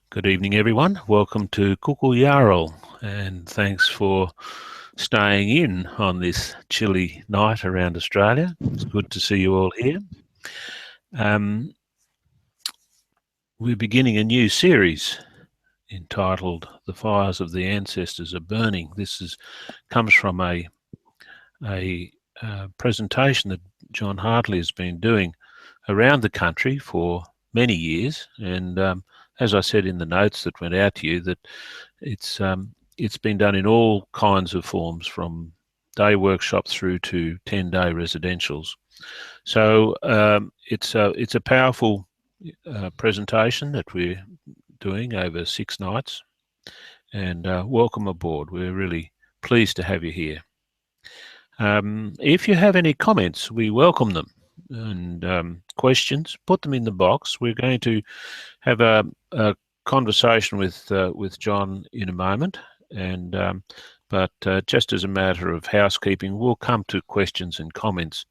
Good evening, everyone. Welcome to Kuku Yarl, and thanks for staying in on this chilly night around Australia. It's good to see you all here. We're beginning a new series entitled "The Fires of the Ancestors Are Burning." This comes from a presentation that John Hartley has been doing around the country for many years, and as I said in the notes that went out to you, that it's been done in all kinds of forms, from day workshops through to 10-day residentials. So it's a powerful presentation that we're doing over 6 nights, and welcome aboard. We're really pleased to have you here. If you have any comments, we welcome them, and questions, put them in the box. We're going to have a conversation with John in a moment, and but just as a matter of housekeeping, we'll come to questions and comments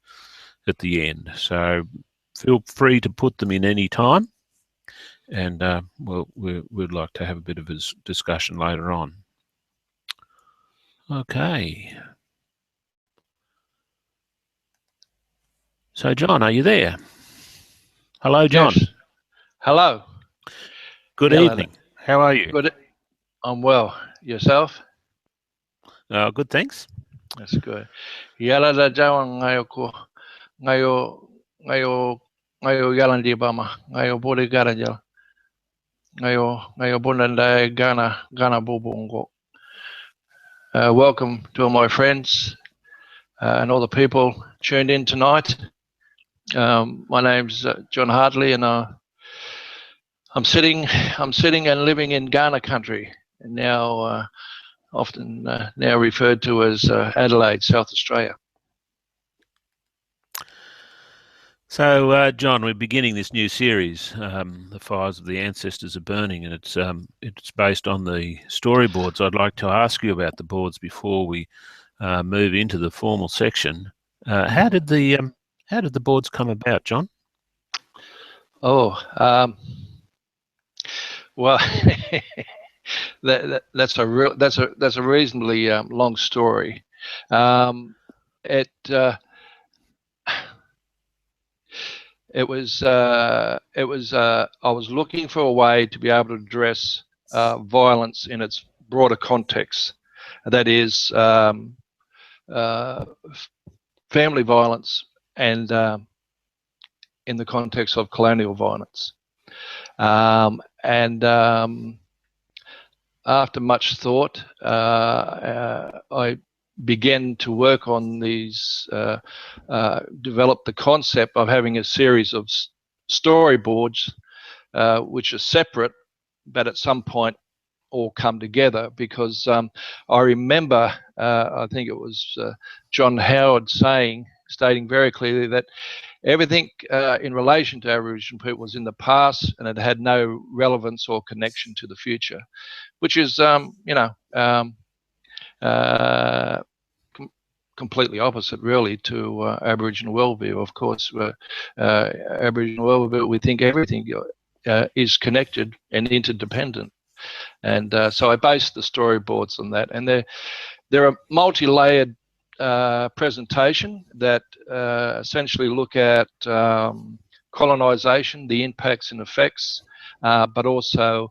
at the end. So feel free to put them in any time, and we'd like to have a bit of a discussion later on. Okay. So, John, are you there? Hello, John. Yes. Hello. Good evening. How are you? Good. I'm well. Yourself? Good, thanks. That's good. Yala da jawan ngayo yalan di bama ngayo bode garajal ngayo bonanda Ghana bubungo. Welcome to all my friends and all the people tuned in tonight. My name's John Hartley, and I'm sitting and living in Ghana country, and now often now referred to as Adelaide, South Australia. So, John, we're beginning this new series, "The Fires of the Ancestors Are Burning," and it's based on the storyboards. I'd like to ask you about the boards before we move into the formal section. How did the boards come about, John? Oh, well, that's a reasonably long story. It was I was looking for a way to be able to address violence in its broader context. That is family violence, and in the context of colonial violence. After much thought, I began to work on these, develop the concept of having a series of storyboards which are separate, but at some point all come together, because I remember, I think it was John Howard stating very clearly that everything in relation to Aboriginal people was in the past, and it had no relevance or connection to the future, which is, completely opposite, really, to Aboriginal worldview. Of course, Aboriginal worldview, we think everything is connected and interdependent, and so I based the storyboards on that. And they're a multi-layered presentation that essentially look at colonization, the impacts and effects, but also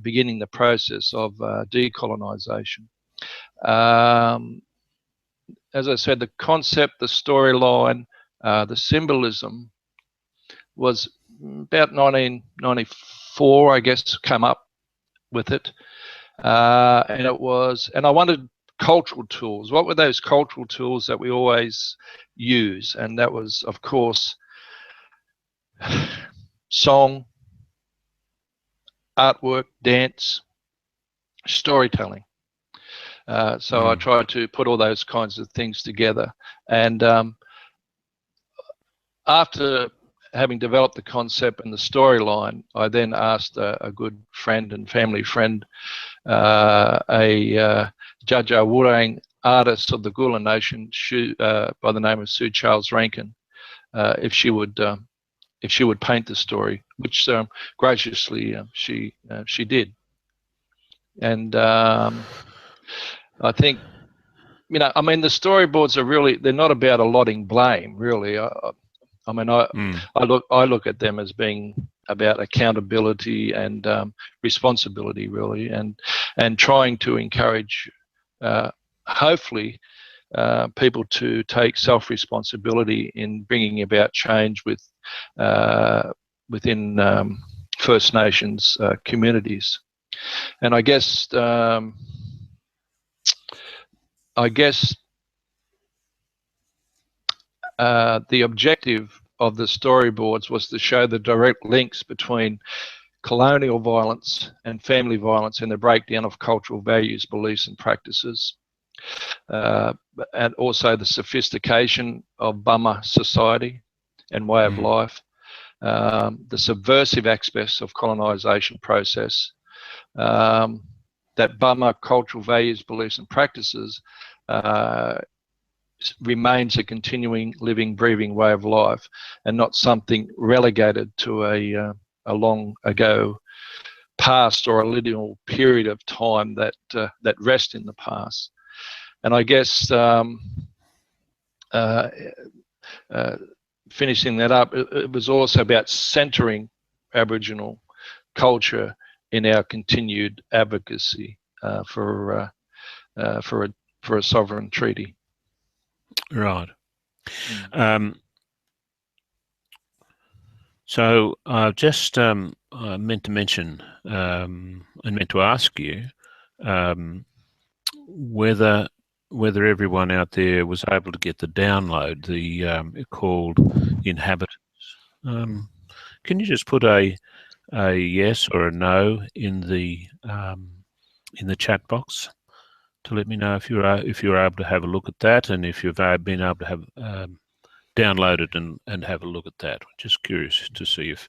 beginning the process of decolonization. As I said, the concept, the storyline, the symbolism was about 1994, I guess, come up with it, and I wanted cultural tools. What were those cultural tools that we always use? And that was, of course, song, artwork, dance, storytelling. So I try to put all those kinds of things together. And after having developed the concept and the storyline, I then asked a good friend and family friend, a Jaja Wurrung artist of the Kulin Nation by the name of Sue Charles Rankin, if she would paint the story, which graciously she did. And I think, you know, I mean, the storyboards are really, they're not about allotting blame, really. I mean, I look at them as being about accountability and responsibility, really, and trying to encourage, hopefully, people to take self-responsibility in bringing about change within First Nations communities. And I guess the objective of the storyboards was to show the direct links between colonial violence and family violence and the breakdown of cultural values, beliefs and practices, and also the sophistication of Bama society and way of life, the subversive aspects of colonisation process, that Bama cultural values, beliefs and practices remains a continuing, living, breathing way of life, and not something relegated to a long ago past or a lineal period of time that rest in the past. And I guess finishing that up, it was also about centering Aboriginal culture in our continued advocacy for a sovereign treaty. Right. So I just meant to mention and meant to ask you whether everyone out there was able to get the download, the called Inhabitants. Can you just put a yes or a no in the chat box to let me know if you're able to have a look at that, and if you've been able to have download it and have a look at that. Just curious to see if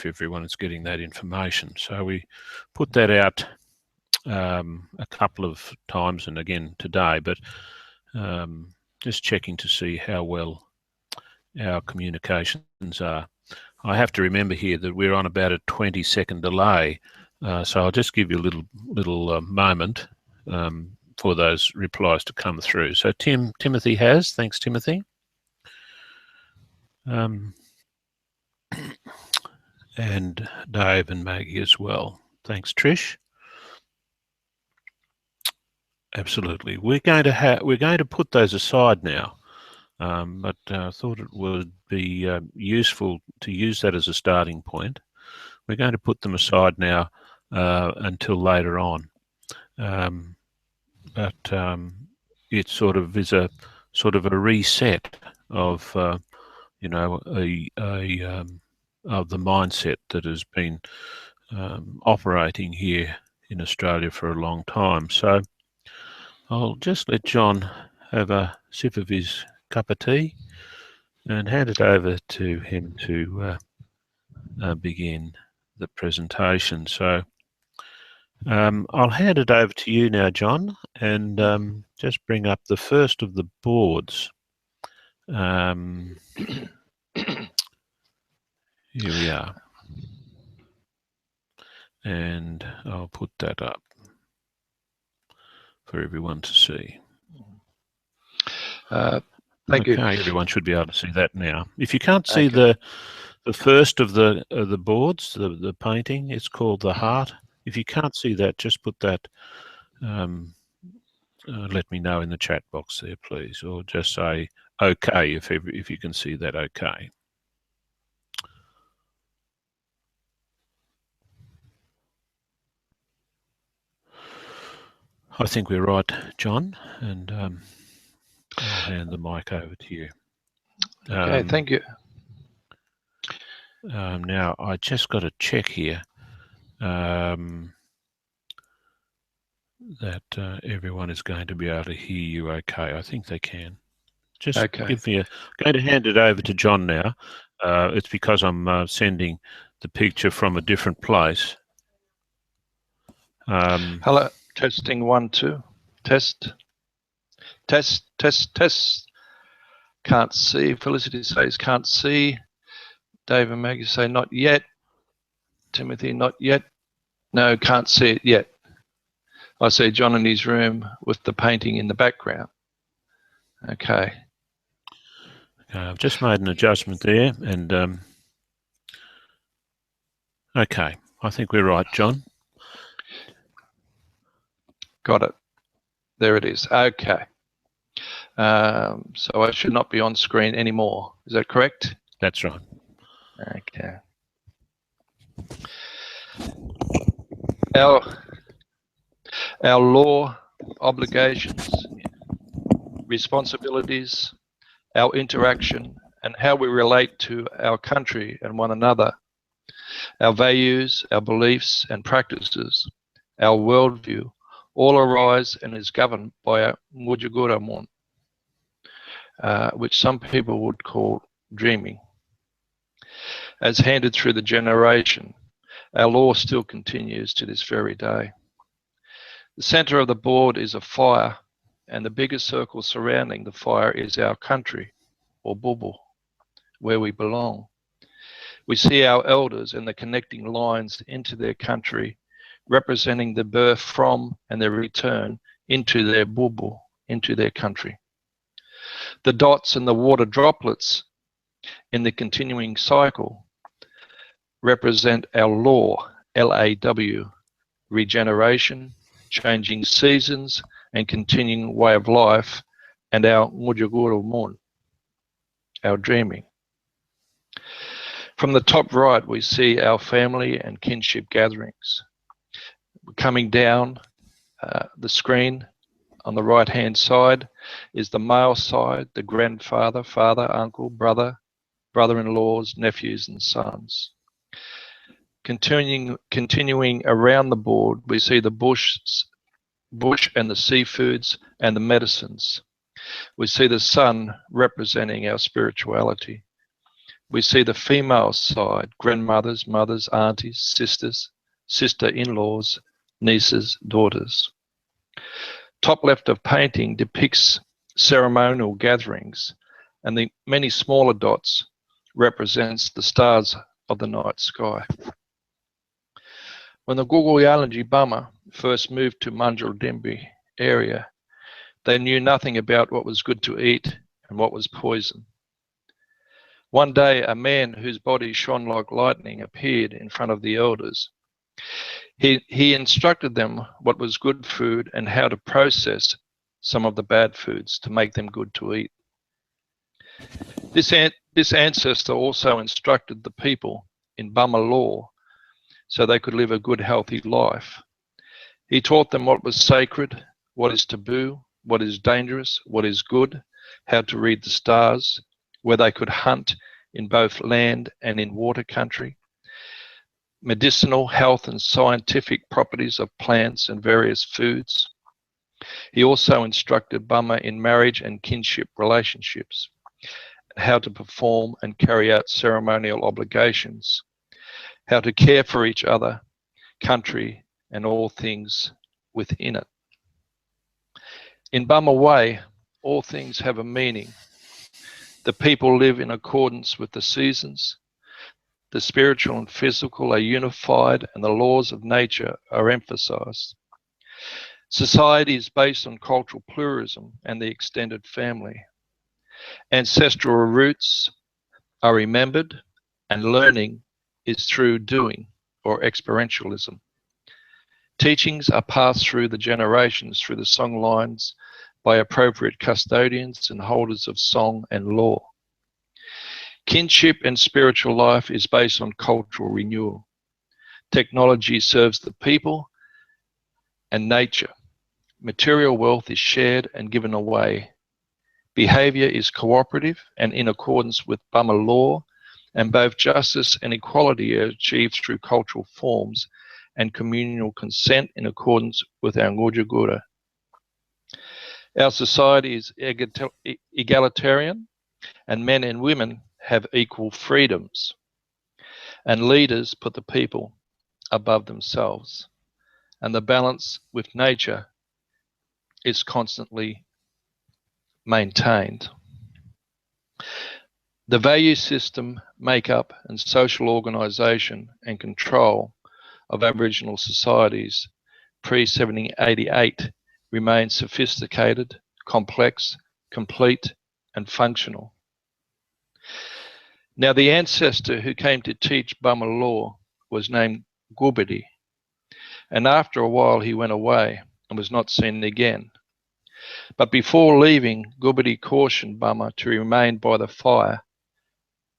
everyone is getting that information. So we put that out a couple of times and again today, but just checking to see how well our communications are. I have to remember here that we're on about a 20-second delay, so I'll just give you a little moment for those replies to come through. So Timothy has, thanks Timothy. And Dave and Maggie as well. Thanks, Trish. Absolutely. We're going to put those aside now, but I thought it would be useful to use that as a starting point. We're going to put them aside now until later on, but it sort of is a reset of you know, of the mindset that has been operating here in Australia for a long time. So I'll just let John have a sip of his cup of tea and hand it over to him to begin the presentation. So I'll hand it over to you now, John, and just bring up the first of the boards. Here we are, and I'll put that up for everyone to see. Thank you. Okay, everyone should be able to see that now. If you can't see the first of the boards, the painting, it's called the Heart. If you can't see that, just put that. Let me know in the chat box there, please, or just say okay if you can see that. Okay. I think we're right, John, and I'll hand the mic over to you. Okay, thank you. Now, I just got to check here. that everyone is going to be able to hear you okay. I think they can. Just Okay. give me a... I'm going to hand it over to John now. It's because I'm sending the picture from a different place. Hello, testing 1, 2. Test. Test, test, test. Can't see. Felicity says can't see. Dave and Maggie say not yet. Timothy, not yet. No, can't see it yet. I see John in his room with the painting in the background. Okay. I've just made an adjustment there, and okay, I think we're right, John. Got it. There it is. Okay. So I should not be on screen anymore. Is that correct? That's right. Okay. Our law, obligations, responsibilities, our interaction, and how we relate to our country and one another, our values, our beliefs and practices, our worldview, all arise and is governed by our Mudjuguramun, which some people would call dreaming. As handed through the generation, our law still continues to this very day. The center of the board is a fire, and the biggest circle surrounding the fire is our country, or Bubu, where we belong. We see our elders and the connecting lines into their country, representing the birth from and their return into their Bubu, into their country. The dots and the water droplets in the continuing cycle represent our law, LAW, regeneration, changing seasons and continuing way of life, and our Mudjuguramun, our dreaming. From the top right, we see our family and kinship gatherings. Coming down the screen on the right-hand side is the male side, the grandfather, father, uncle, brother, brother-in-laws, nephews, and sons. Continuing around the board, we see the bush and the seafoods and the medicines. We see the sun representing our spirituality. We see the female side, grandmothers, mothers, aunties, sisters, sister-in-laws, nieces, daughters. Top left of painting depicts ceremonial gatherings, and the many smaller dots represents the stars of the night sky. When the Guguyalanji Bama first moved to Manjaldimbi area, they knew nothing about what was good to eat and what was poison. One day, a man whose body shone like lightning appeared in front of the elders. He instructed them what was good food and how to process some of the bad foods to make them good to eat. This ancestor also instructed the people in Bama law so they could live a good, healthy life. He taught them what was sacred, what is taboo, what is dangerous, what is good, how to read the stars, where they could hunt in both land and in water country, medicinal, health and scientific properties of plants and various foods. He also instructed Bama in marriage and kinship relationships, how to perform and carry out ceremonial obligations, how to care for each other, country, and all things within it. In Bama way, all things have a meaning. The people live in accordance with the seasons. The spiritual and physical are unified, and the laws of nature are emphasized. Society is based on cultural pluralism and the extended family. Ancestral roots are remembered, and learning is through doing, or experientialism. Teachings are passed through the generations through the song lines by appropriate custodians and holders of song and law. Kinship and spiritual life is based on cultural renewal. Technology serves the people and nature. Material wealth is shared and given away. Behavior is cooperative and in accordance with Bama law, and both justice and equality are achieved through cultural forms and communal consent in accordance with our Ngurja Gura. Our society is egalitarian, and men and women have equal freedoms, and leaders put the people above themselves, and the balance with nature is constantly maintained. The value system, makeup and social organisation and control of Aboriginal societies pre-1788 remain sophisticated, complex, complete and functional. Now, the ancestor who came to teach Bama law was named Gubadi, and after a while he went away and was not seen again. But before leaving, Gubadi cautioned Bama to remain by the fire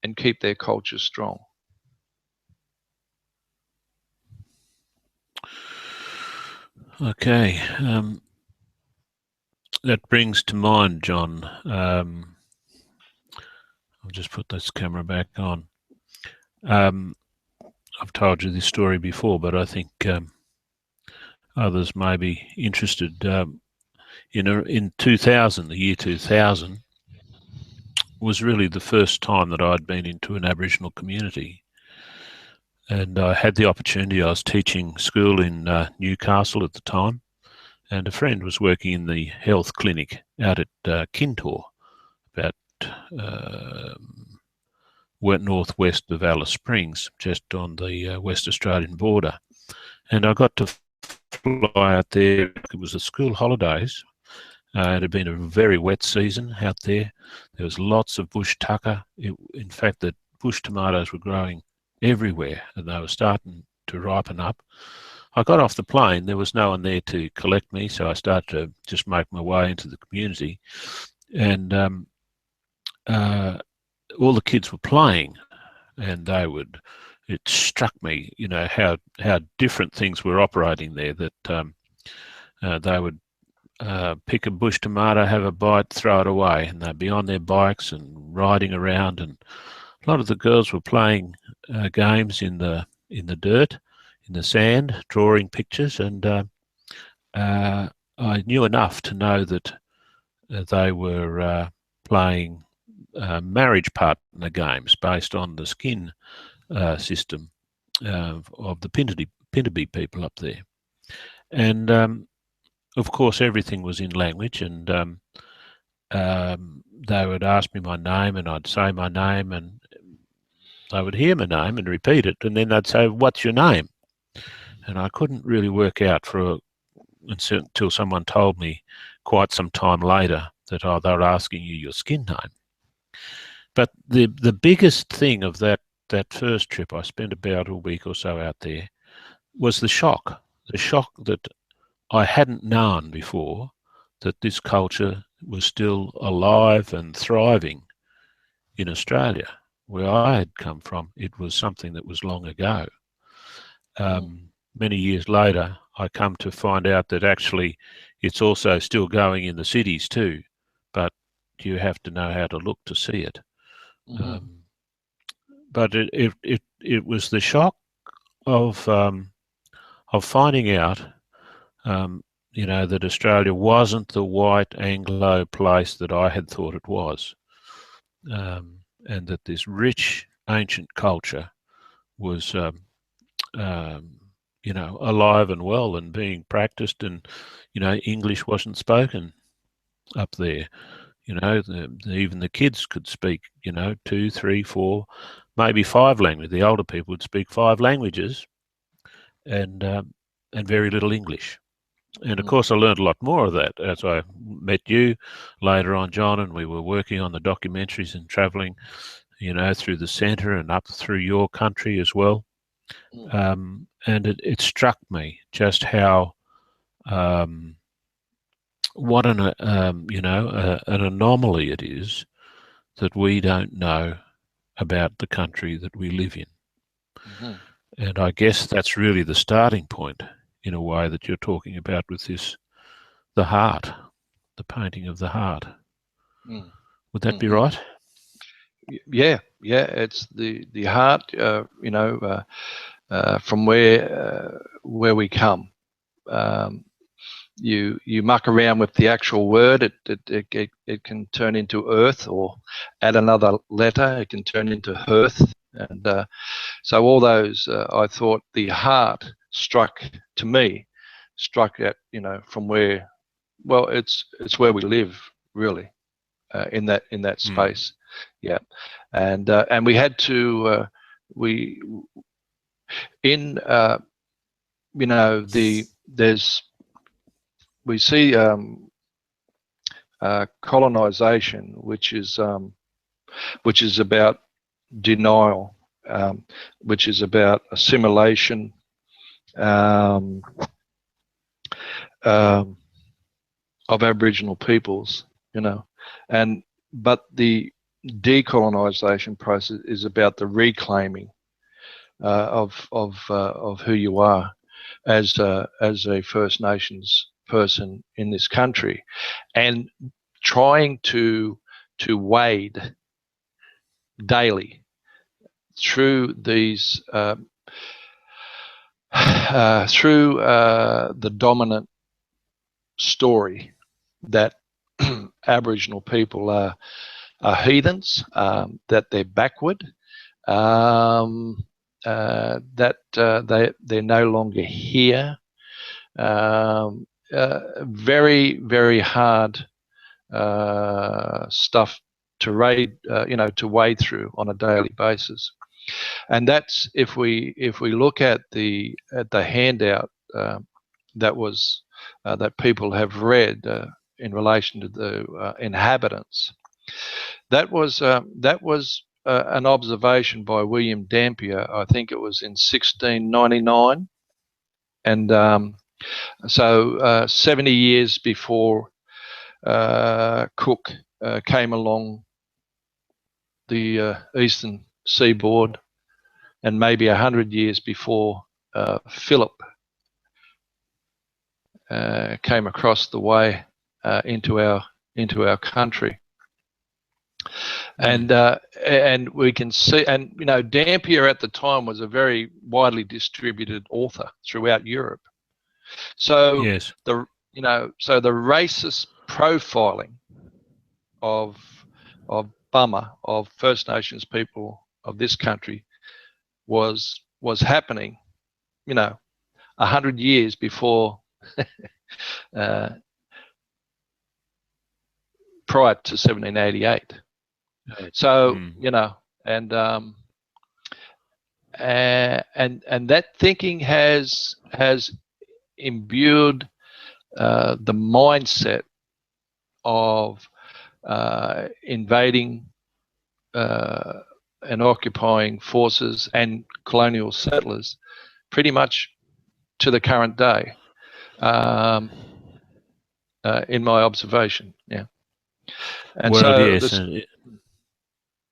and keep their culture strong. Okay, that brings to mind, John. I'll just put this camera back on. I've told you this story before, but I think others may be interested. In 2000, the year 2000, was really the first time that I'd been into an Aboriginal community. And I had the opportunity, I was teaching school in Newcastle at the time, and a friend was working in the health clinic out at Kintore, about northwest of Alice Springs, just on the West Australian border. And I got to fly out there. It was the school holidays. It had been a very wet season out there. There was lots of bush tucker. In fact, the bush tomatoes were growing everywhere and they were starting to ripen up. I got off the plane. There was no one there to collect me, so I started to just make my way into the community. And all the kids were playing, and it struck me, you know, how different things were operating there, that they would pick a bush tomato, have a bite, throw it away, and they'd be on their bikes and riding around. And a lot of the girls were playing games in the dirt, in the sand, drawing pictures. And I knew enough to know that they were playing marriage partner games based on the skin system of the Pintabee people up there. And of course, everything was in language, and they would ask me my name, and I'd say my name, and they would hear my name and repeat it, and then they'd say, "What's your name?" And I couldn't really work out until someone told me quite some time later that, oh, they were asking you your skin name. But the biggest thing of that first trip, I spent about a week or so out there, was the shock that I hadn't known before that this culture was still alive and thriving in Australia. Where I had come from, it was something that was long ago. Many years later, I come to find out that actually it's also still going in the cities too, but you have to know how to look to see it. But it was the shock of finding out, you know, that Australia wasn't the white Anglo place that I had thought it was, and that this rich ancient culture was, you know, alive and well and being practiced, and, you know, English wasn't spoken up there. You know, even the kids could speak, you know, 2, 3, 4, maybe 5 languages. The older people would speak 5 languages, and very little English. And of course, I learned a lot more of that as I met you later on, John, and we were working on the documentaries and travelling, you know, through the centre and up through your country as well. And it struck me just how what an anomaly it is that we don't know about the country that we live in. And I guess that's really the starting point, in a way, that you're talking about with this, the heart, the painting of the heart. Would that be right? Yeah, it's the heart. You know, from where we come. You muck around with the actual word, it can turn into earth, or add another letter, it can turn into hearth. And so all those, I thought the heart struck at, from where, well, it's where we live, really, in that space. Yeah. And we had to we see colonization, which is about denial, which is about assimilation, of Aboriginal peoples, but the decolonization process is about the reclaiming of who you are as a First Nations person in this country, and trying to wade daily through these through the dominant story that Aboriginal people are heathens, that they're backward, that they're no longer here. Very, very hard stuff to wade through on a daily basis. And that's, if we look at the handout that people have read in relation to the inhabitants, that was an observation by William Dampier. I think it was in 1699, and so 70 years before Cook came along the eastern seaboard, and maybe 100 years before Philip came across the way into our country. And we can see, and Dampier at the time was a very widely distributed author throughout Europe. So yes, the racist profiling of Bama, of First Nations people of this country, was happening 100 years before prior to 1788. So and that thinking has imbued the mindset of invading and occupying forces and colonial settlers pretty much to the current day, in my observation. Yeah. And well, yes,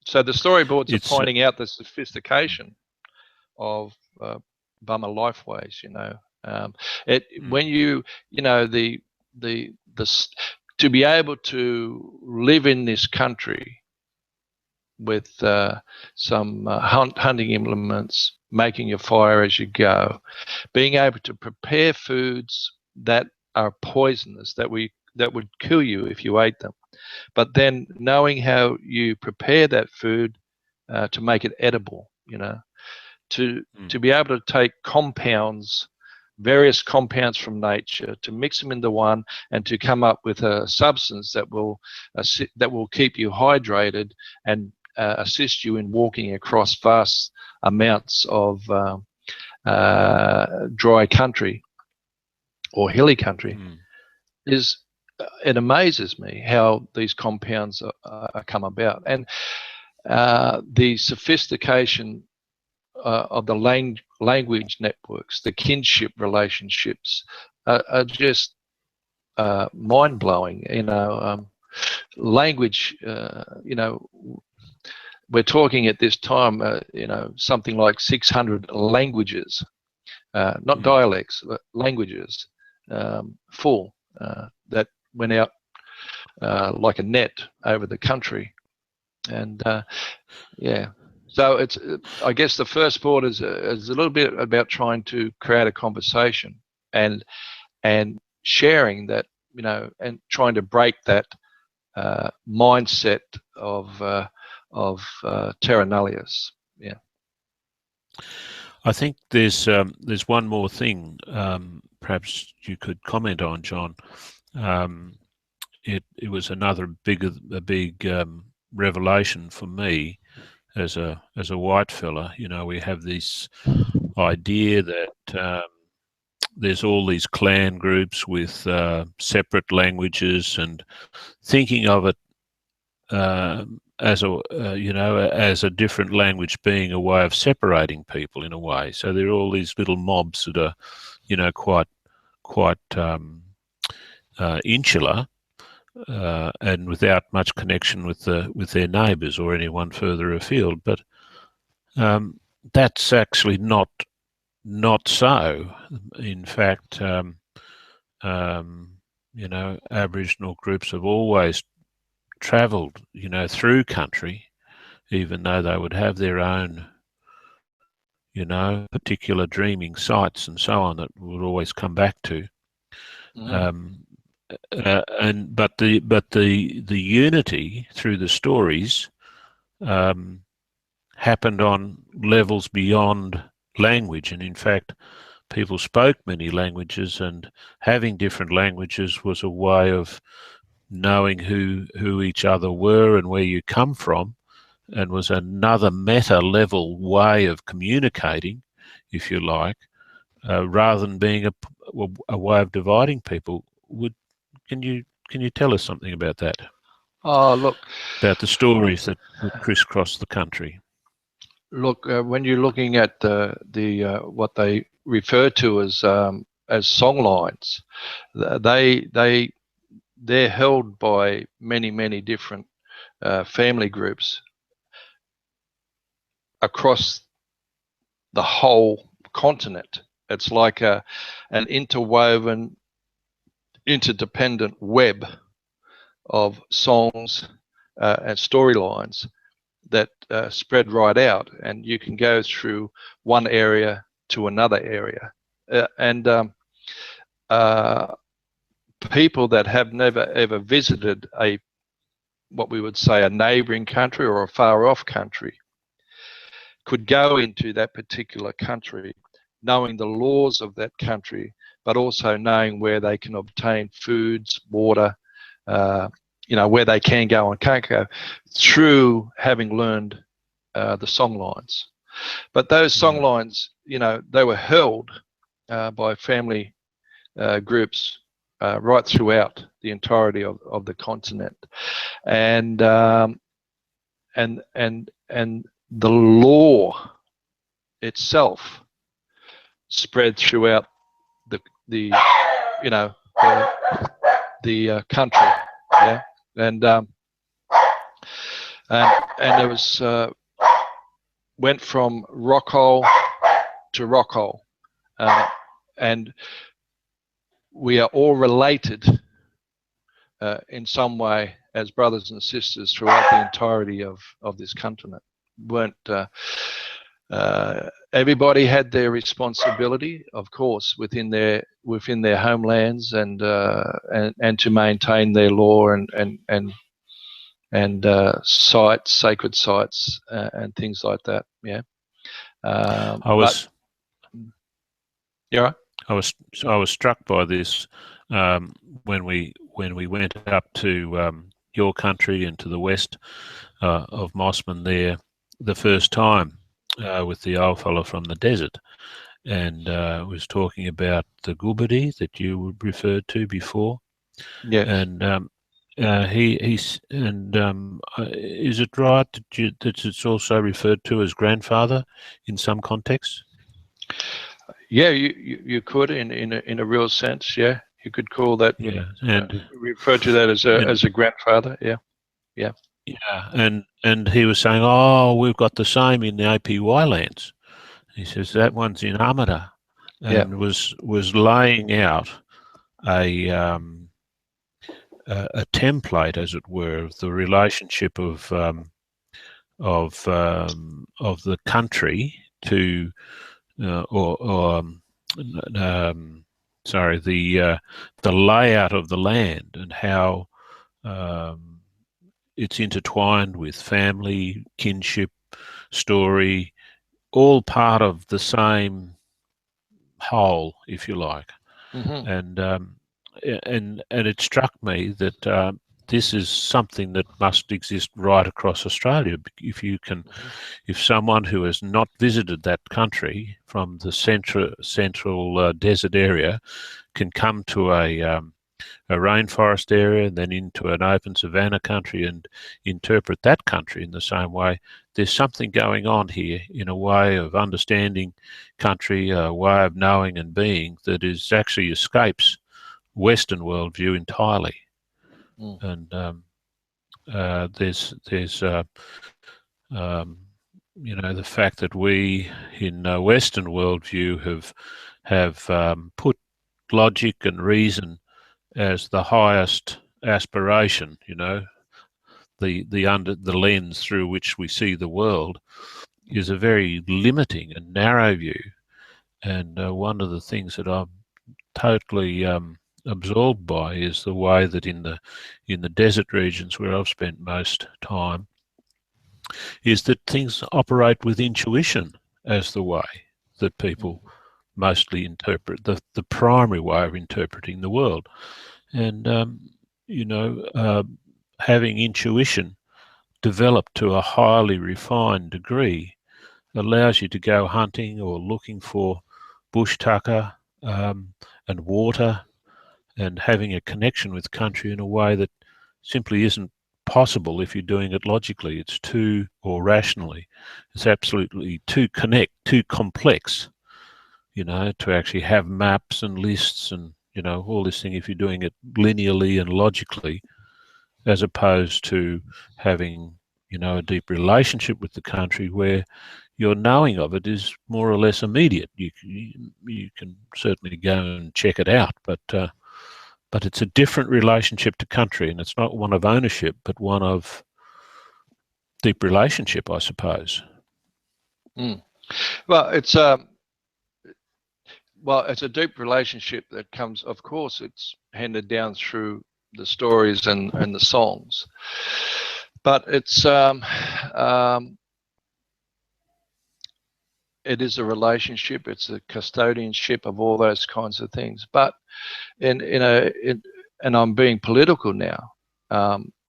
so the storyboards are pointing out the sophistication of Bama lifeways. When to be able to live in this country with some hunting implements, making your fire as you go, being able to prepare foods that are poisonous, that would kill you if you ate them, but then knowing how you prepare that food to make it edible, to be able to take various compounds from nature, to mix them into one, and to come up with a substance that will keep you hydrated and assist you in walking across vast amounts of dry country or hilly country. It amazes me how these compounds are come about, and the sophistication of the language networks, the kinship relationships, are just mind-blowing. Language, we're talking at this time, something like 600 languages, not dialects, but languages, full, that went out like a net over the country. And So it's, I guess the first board is a little bit about trying to create a conversation and sharing that, you know, and trying to break that mindset of terra nullius. Yeah. I think there's one more thing perhaps you could comment on, John. It was another big revelation for me as a white fella. You know, we have this idea that there's all these clan groups with separate languages, and thinking of it as a you know, as a different language being a way of separating people in a way. So there are all these little mobs that are, you know, quite insular and without much connection with their neighbours or anyone further afield. But that's actually not so. In fact, you know, Aboriginal groups have always travelled, you know, through country, even though they would have their own, you know, particular dreaming sites and so on that would always come back to. But the unity through the stories happened on levels beyond language, and in fact, people spoke many languages, and having different languages was a way of knowing who each other were and where you come from, and was another meta level way of communicating, if you like, rather than being a way of dividing people. Can you tell us something about that? Oh, look, about the stories that crisscross the country. Look, when you're looking at the what they refer to as song lines, they're held by many different family groups across the whole continent. It's like an interwoven, interdependent web of songs and storylines that spread right out, and you can go through one area to another area, and people that have never ever visited what we would say a neighboring country or a far off country could go into that particular country knowing the laws of that country, but also knowing where they can obtain foods, water, you know, where they can go and can't go, through having learned the song lines. But those song lines, you know, they were held by family groups right throughout the entirety of the continent, and the law itself spread throughout the you know, the country, yeah, and it was went from rockhole to rockhole, and we are all related in some way as brothers and sisters throughout the entirety of this continent. Everybody had their responsibility, of course, within their homelands, and to maintain their law and sites, sacred sites, and things like that. Yeah. You're right. I was struck by this when we went up to your country and to the west of Mossman there the first time with the old fellow from the desert, and was talking about the Gubadi that you referred to before. Yeah. And is it right that it's also referred to as grandfather in some contexts? Yeah, you could in a real sense. Yeah, you could call that. Yeah, and refer to that as a grandfather. Yeah, yeah, yeah. And he was saying, "Oh, we've got the same in the APY lands." He says that one's in Armada, and was laying out a template, as it were, of the relationship of of the country to sorry, the layout of the land and how it's intertwined with family, kinship, story, all part of the same whole, if you like. Mm-hmm. And it struck me that this is something that must exist right across Australia. If you can, if someone who has not visited that country from the central desert area can come to a rainforest area and then into an open savanna country and interpret that country in the same way, there's something going on here in a way of understanding country, a way of knowing and being that is actually escapes Western worldview entirely. And there's you know, the fact that we in Western worldview have put logic and reason as the highest aspiration, you know, the lens through which we see the world is a very limiting and narrow view. And one of the things that I'm totally absorbed by is the way that in the desert regions where I've spent most time, is that things operate with intuition as the way that people mostly interpret, the primary way of interpreting the world. And you know, having intuition developed to a highly refined degree allows you to go hunting or looking for bush tucker and water and having a connection with country in a way that simply isn't possible if you're doing it logically. It's too, or rationally, it's absolutely too complex, you know, to actually have maps and lists and, you know, all this thing if you're doing it linearly and logically, as opposed to having, you know, a deep relationship with the country where your knowing of it is more or less immediate. You can certainly go and check it out, but it's a different relationship to country, and it's not one of ownership, but one of deep relationship, I suppose. Well, it's a deep relationship that comes, of course, it's handed down through the stories and the songs, but it's it is a relationship. It's a custodianship of all those kinds of things. But and I'm being political now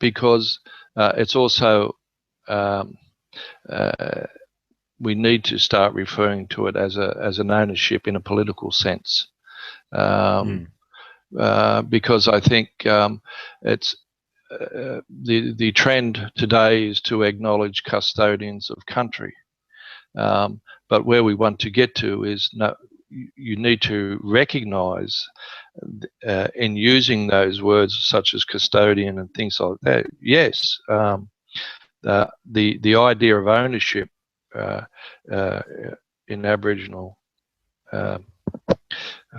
because it's also we need to start referring to it as an ownership in a political sense, because I think it's the trend today is to acknowledge custodians of country. But where we want to get to is you need to recognize in using those words such as custodian and things like that. Yes, the idea of ownership in Aboriginal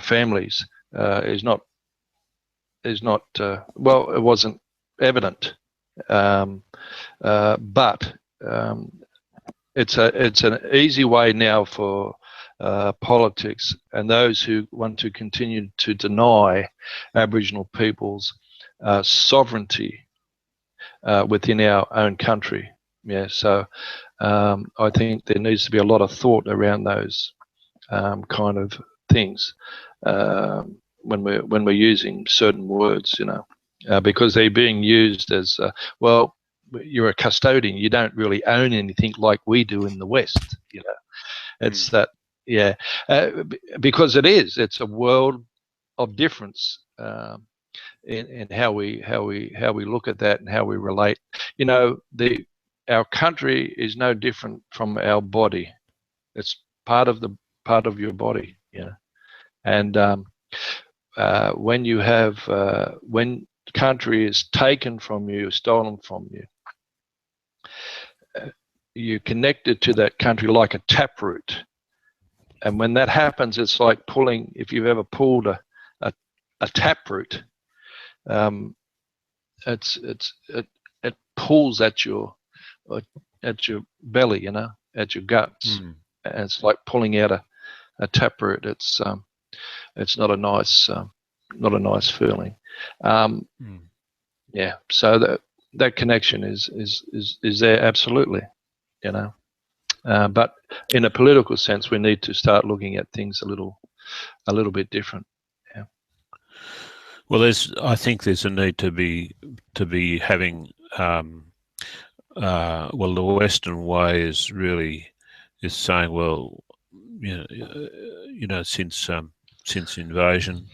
families is not well, it wasn't evident, but it's an easy way now for politics and those who want to continue to deny Aboriginal people's sovereignty within our own country. Yeah, so I think there needs to be a lot of thought around those kind of things when we're using certain words, you know, because they're being used as well. You're a custodian. You don't really own anything like we do in the West. You know, it's that, yeah, because it's a world of difference in how we look at that and how we relate. You know, our country is no different from our body. It's part of your body. You know, and when you have when country is taken from you, stolen from you, you're connected to that country like a taproot. And when that happens, it's like pulling, if you've ever pulled a taproot, it pulls at your at your belly, you know, at your guts, and it's like pulling out a taproot. It's not a nice feeling. Yeah, so that connection is there absolutely, you know. But in a political sense, we need to start looking at things a little bit different. Yeah. Well, I think there's a need to be having. Well, the Western way is saying, well, you know, since invasion,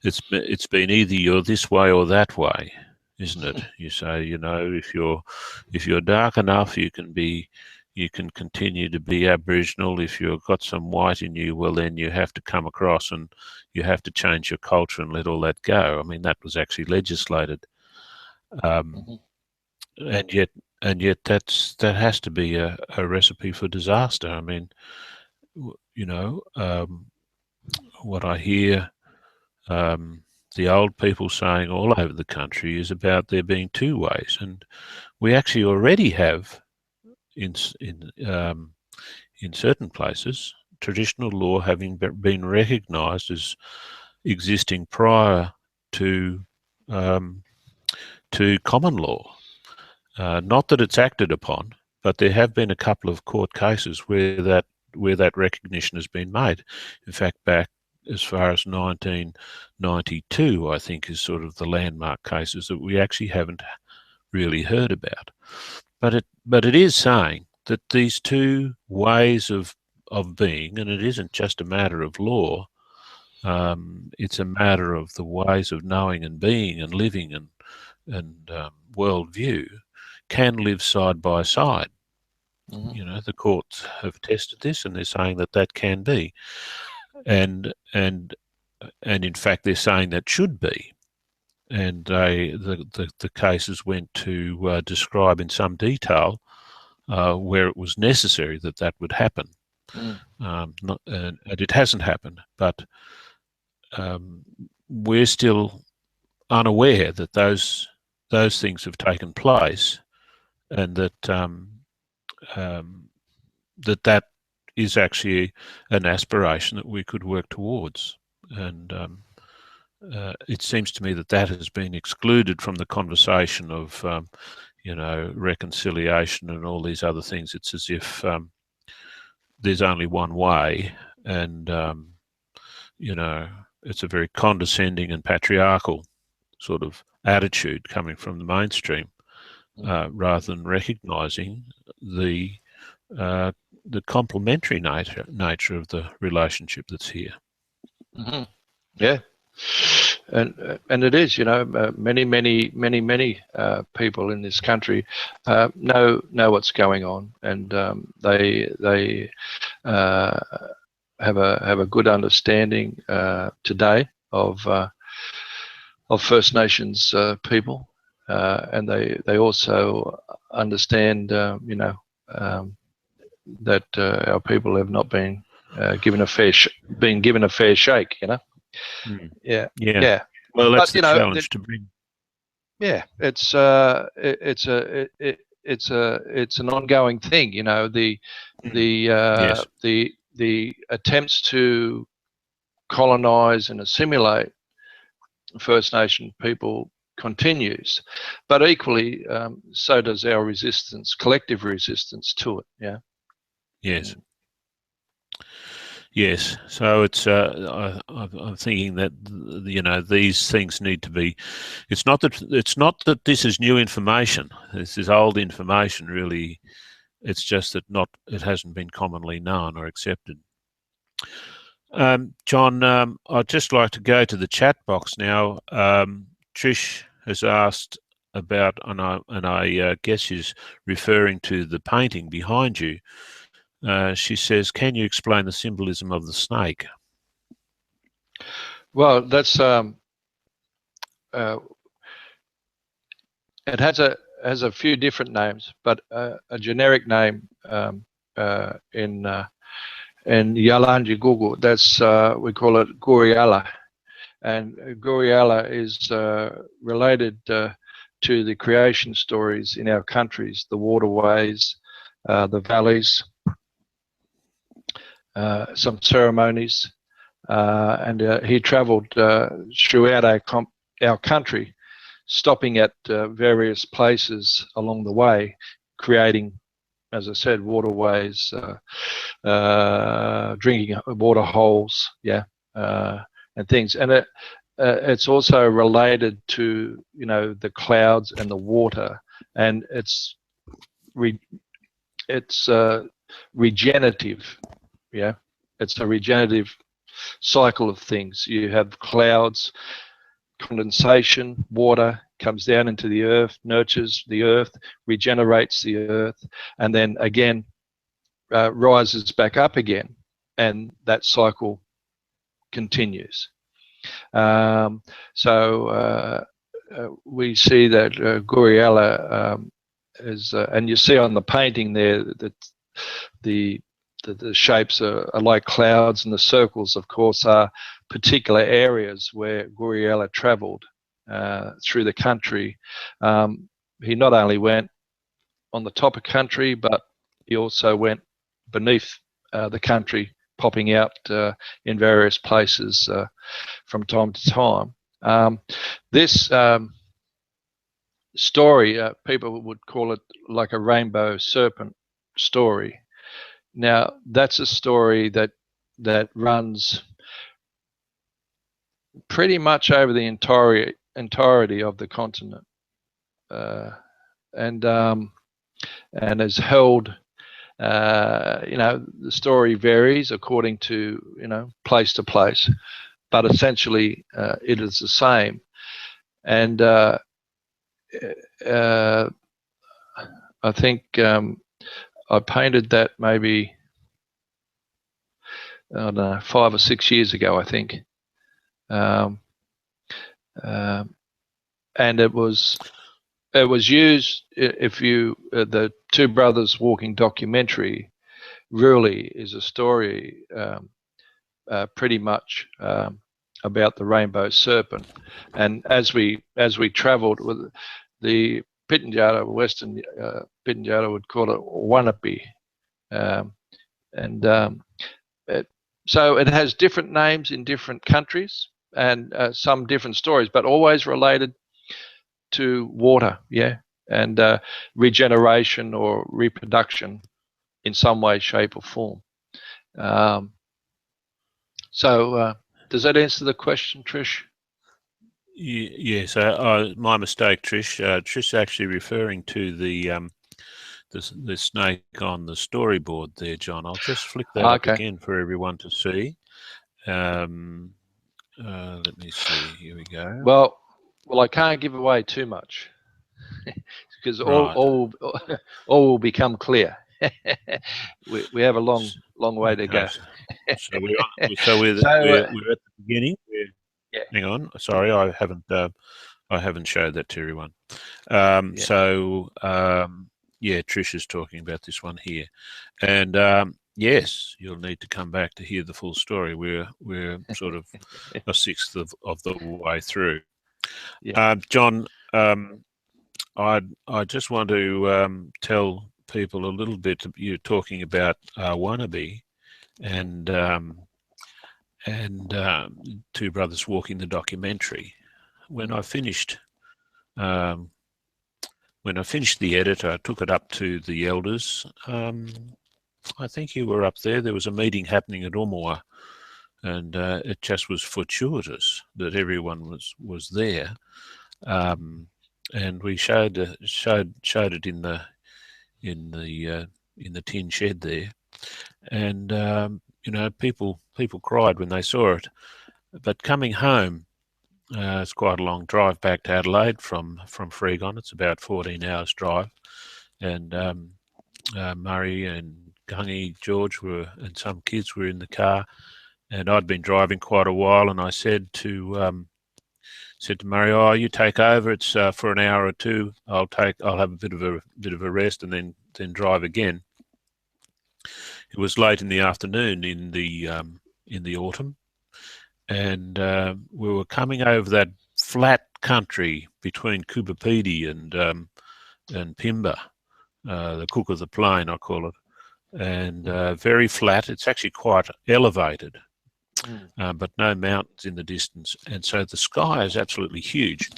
it's been either you're this way or that way, isn't it? You say, you know, if you're dark enough, you can continue to be Aboriginal. If you've got some white in you, well, then you have to come across and you have to change your culture and let all that go. I mean, that was actually legislated, and yet that has to be a recipe for disaster. I mean, you know, what I hear the old people saying all over the country is about there being two ways, and we actually already have in certain places traditional law having been recognised as existing prior to common law. Not that it's acted upon, but there have been a couple of court cases where that recognition has been made. In fact, back as far as 1992, I think, is sort of the landmark cases that we actually haven't really heard about. But it is saying that these two ways of being, and it isn't just a matter of law, it's a matter of the ways of knowing and being and living and worldview, can live side by side. You know, the courts have tested this, and they're saying that can be, and in fact they're saying that should be. And the cases went to describe in some detail where it was necessary that would happen. And it hasn't happened, but we're still unaware that those things have taken place, and that that is actually an aspiration that we could work towards. And it seems to me that has been excluded from the conversation of you know, reconciliation and all these other things. It's as if there's only one way, and you know, it's a very condescending and patriarchal sort of attitude coming from the mainstream, rather than recognising the complementary nature of the relationship that's here. Yeah, and it is, you know, many people in this country know what's going on, and they have a good understanding today of First Nations people, and they also understand, you know, that our people have not been given a fair shake, you know. Yeah. Well, that's the challenge to bring. Yeah, it's an ongoing thing, you know. The attempts to colonize and assimilate First Nation people continues, but equally so does our resistance, collective resistance to it. Yeah. Yes. Yes. So it's I'm thinking that, you know, these things need to be. It's not that this is new information. This is old information, really. It's just that it hasn't been commonly known or accepted. John, I'd just like to go to the chat box now. Trish has asked about, and I guess she's referring to the painting behind you. She says, can you explain the symbolism of the snake? Well, that's it has a few different names, but a generic name in Yalanji Gugu, that's we call it Guriala, and Guriala is related to the creation stories in our countries, the waterways, the valleys, some ceremonies, and he travelled throughout our country, stopping at various places along the way, creating, as I said, waterways, drinking water holes, yeah, and things. And it's also related to, you know, the clouds and the water, and it's regenerative, yeah. It's a regenerative cycle of things. You have clouds, condensation, water comes down into the earth, nurtures the earth, regenerates the earth, and then again rises back up again, and that cycle continues. So we see that Guriella is, and you see on the painting there that the shapes are like clouds, and the circles, of course, are particular areas where Guriella travelled through the country. He not only went on the top of country, but he also went beneath the country, popping out in various places from time to time. This story, people would call it like a rainbow serpent story. Now, that's a story that runs pretty much over the entirety of the continent, and is held. You know, the story varies according to, you know, place to place, but essentially it is the same. And I think I painted that maybe, I don't know, 5 or 6 years ago, I think. And it was used, if you, the Two Brothers Walking documentary really is a story pretty much about the rainbow serpent. And as we travelled with the Pitjantjatjara, Western Pitjantjatjara would call it Wanapi, so it has different names in different countries, and some different stories, but always related to water, yeah, and regeneration or reproduction in some way, shape, or form. So does that answer the question, Trish? Yes, my mistake, Trish. Trish actually referring to the snake on the storyboard there, John. I'll just flick that up again for everyone to see. Let me see. Here we go. Well, I can't give away too much because all will become clear. we have a long way to go. So we're at the beginning. Hang on, sorry, I haven't showed that to everyone. Yeah, Trish is talking about this one here, and yes, you'll need to come back to hear the full story. We're sort of a sixth of the way through. Yeah. John, I just want to tell people a little bit. You're talking about Wanapi and Two Brothers Walking the documentary. When I finished the edit, I took it up to the elders. I think you were up there. There was a meeting happening at Umuwa, and it just was fortuitous that everyone was there. And we showed it in the tin shed there, and you know, people cried when they saw it. But coming home, it's quite a long drive back to Adelaide from Freegon. It's about 14 hours drive, and Murray and Gungy, George and some kids were in the car, and I'd been driving quite a while, and I said to Murray, "Oh, you take over. It's for an hour or two. I'll have a bit of a rest, and then drive again." It was late in the afternoon in the autumn, and we were coming over that flat country between Kubapidi and Pimba, the Cook of the Plain, I call it, and very flat. It's actually quite elevated, but no mountains in the distance. And so the sky is absolutely huge.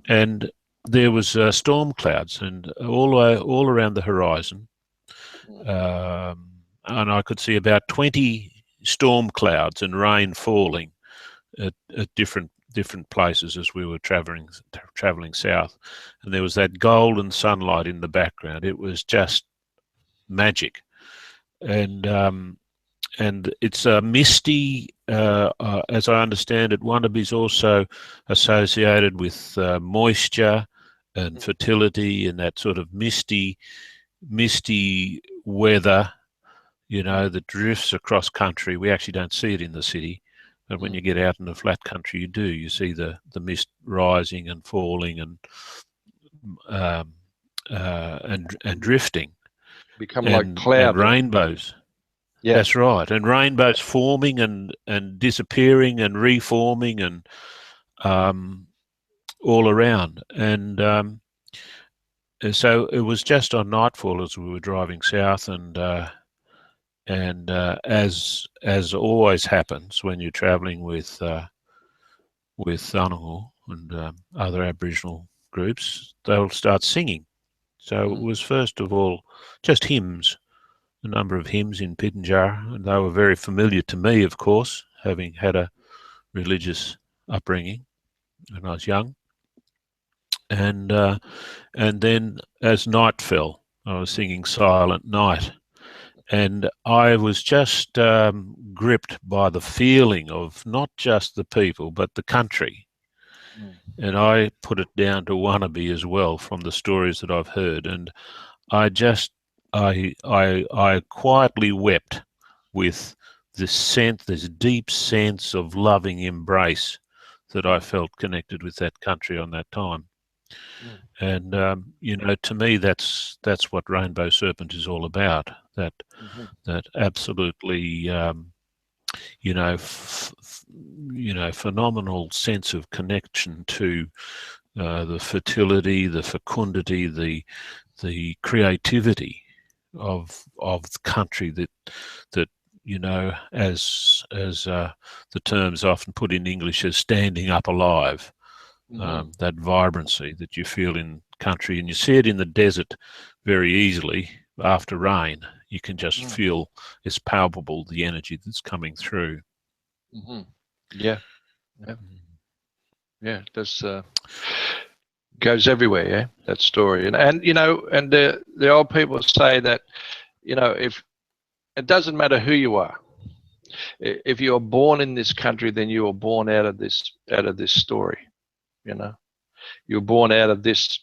And there was storm clouds and all around the horizon. And I could see about 20 storm clouds and rain falling at different places as we were traveling south. And there was that golden sunlight in the background. It was just magic. And it's a misty, as I understand it, Wannabe's also associated with moisture and fertility and that sort of misty weather, you know, that drifts across country. We actually don't see it in the city, but when you get out in the flat country, you do. You see the mist rising and falling and drifting. Become like clouds. And rainbows. Yeah. That's right. And rainbows forming and disappearing and reforming and all around. And so it was just on nightfall as we were driving south, and as always happens when you're travelling with Ngunnawal and other Aboriginal groups, they'll start singing. So it was first of all just hymns, a number of hymns in Pitjantjatjara, and they were very familiar to me, of course, having had a religious upbringing when I was young. And then as night fell, I was singing Silent Night, and I was just gripped by the feeling of not just the people but the country. And I put it down to Wannabe as well from the stories that I've heard, and I quietly wept with this deep sense of loving embrace that I felt connected with that country on that time. And you know, to me, that's what Rainbow Serpent is all about. That absolutely, you know, phenomenal sense of connection to the fertility, the fecundity, the creativity of the country that you know, as the terms often put in English, as standing up alive. That vibrancy that you feel in country, and you see it in the desert very easily after rain. You can just feel it's palpable, the energy that's coming through. Yeah. This goes everywhere. Yeah, that story, and you know, and the old people say that, you know, if it doesn't matter who you are, if you are born in this country, then you are born out of this story. You know, you're born out of this.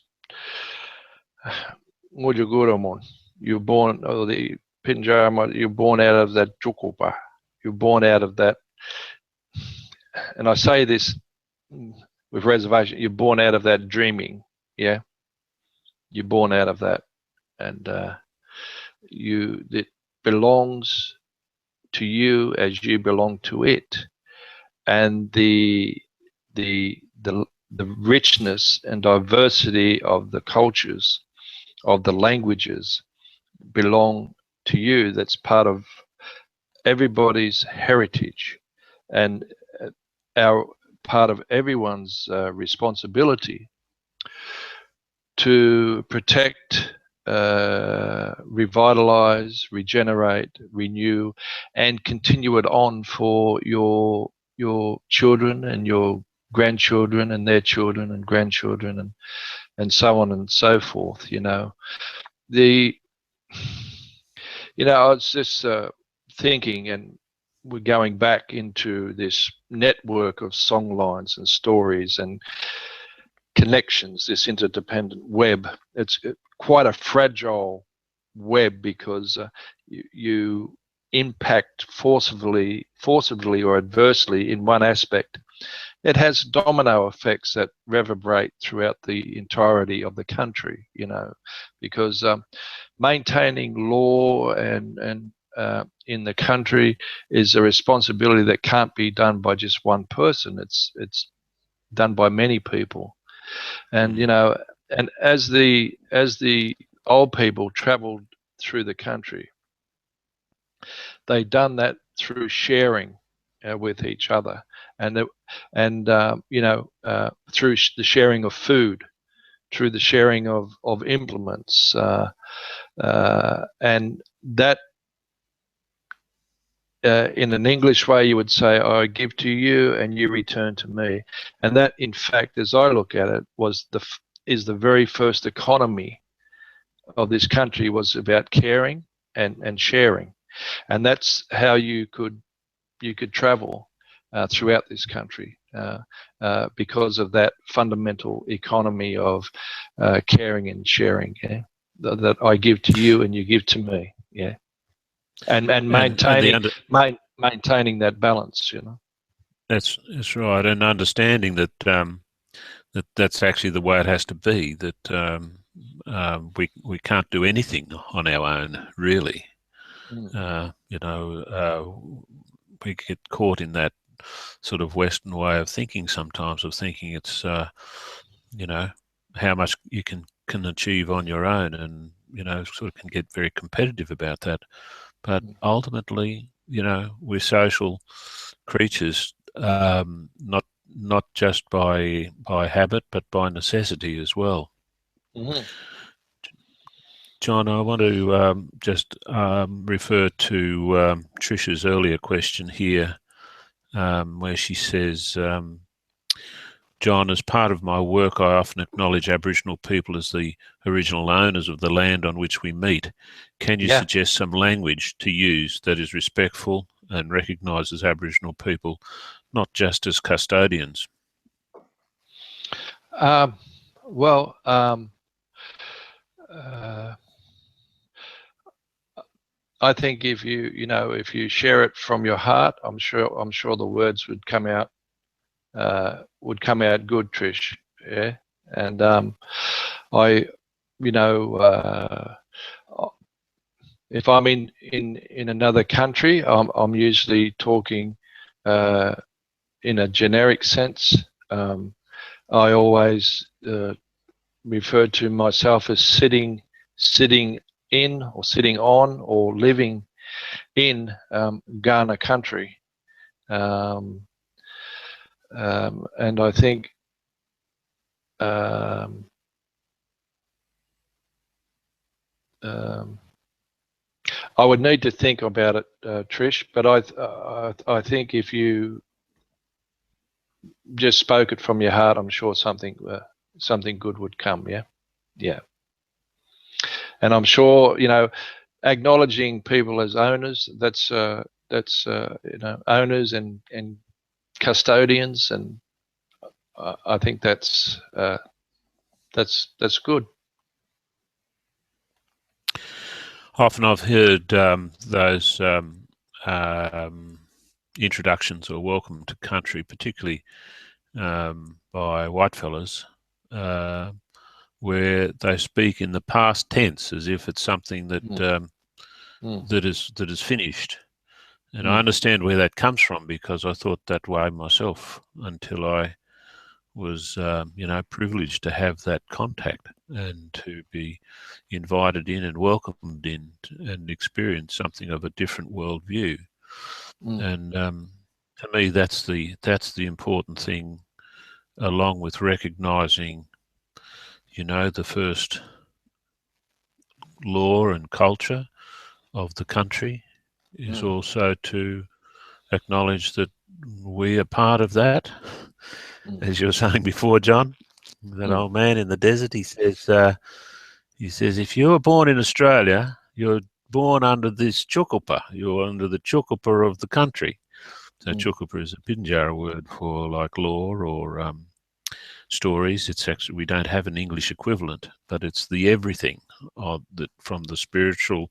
You're born, or the Pitjantjatjara, you're born out of that Jukupa. You're born out of that. And I say this with reservation. You're born out of that dreaming. Yeah, you're born out of that, and it belongs to you as you belong to it, and the richness and diversity of the cultures, of the languages, belong to you. That's part of everybody's heritage, and part of everyone's responsibility to protect, revitalize, regenerate, renew, and continue it on for your children and your grandchildren and their children and grandchildren and so on and so forth. You know, I was just thinking, and we're going back into this network of song lines and stories and connections, this interdependent web. It's quite a fragile web, because you impact forcibly or adversely in one aspect, it has domino effects that reverberate throughout the entirety of the country, you know, because maintaining law and in the country is a responsibility that can't be done by just one person. It's done by many people, and you know, and as the old people travelled through the country, they done that through sharing with each other, and through the sharing of food, through the sharing of implements, and that in an English way you would say, I give to you and you return to me. And that, in fact, as I look at it, is the very first economy of this country, was about caring and sharing. And that's how you could travel throughout this country, because of that fundamental economy of caring and sharing. Yeah? That I give to you and you give to me. Yeah, and maintaining that balance. You know. That's right, and understanding that that's actually the way it has to be. That we can't do anything on our own, really. We get caught in that sort of Western way of thinking sometimes, of thinking it's how much you can achieve on your own, and sort of can get very competitive about that. But ultimately, we're social creatures, not just by habit, but by necessity as well. John, I want to just refer to Trisha's earlier question here, where she says, John, as part of my work, I often acknowledge Aboriginal people as the original owners of the land on which we meet. Can you suggest some language to use that is respectful and recognises Aboriginal people, not just as custodians? I think if you share it from your heart, I'm sure the words would come out good, Trish. Yeah, and if I'm in another country, I'm usually talking in a generic sense. I always refer to myself as sitting in, or sitting on, or living in Kaurna country, and I think I would need to think about it, Trish. But I think if you just spoke it from your heart, I'm sure something good would come. Yeah. And I'm sure acknowledging people as owners. That's owners and custodians, and I think that's good. Often I've heard those introductions or welcome to country, particularly by whitefellas, where they speak in the past tense as if it's something that that is finished. And I understand where that comes from, because I thought that way myself until I was, privileged to have that contact and to be invited in and welcomed in and experience something of a different worldview. And to me, that's the important thing, along with recognising, the first law and culture of the country is also to acknowledge that we are part of that. As you were saying before, John, that old man in the desert, he says, if you were born in Australia, you're born under this chukupa. You're under the chukupa of the country. So chukupa is a Pinjara word for like law or stories. It's actually, we don't have an English equivalent, but it's the everything of that, from the spiritual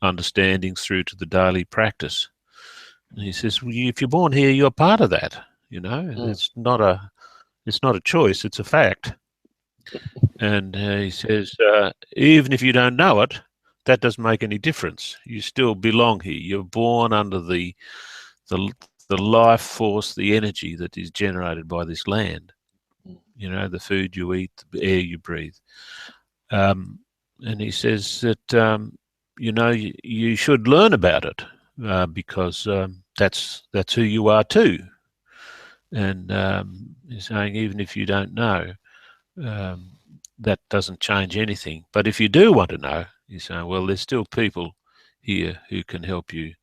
understandings through to the daily practice. And he says, well, if you're born here, you're part of that. It's not a choice; it's a fact. And he says, even if you don't know it, that doesn't make any difference. You still belong here. You're born under the life force, the energy that is generated by this land. The food you eat, the air you breathe. and he says that you know, you should learn about it because that's who you are too. And he's saying even if you don't know, that doesn't change anything. But if you do want to know, he's saying, well, there's still people here who can help you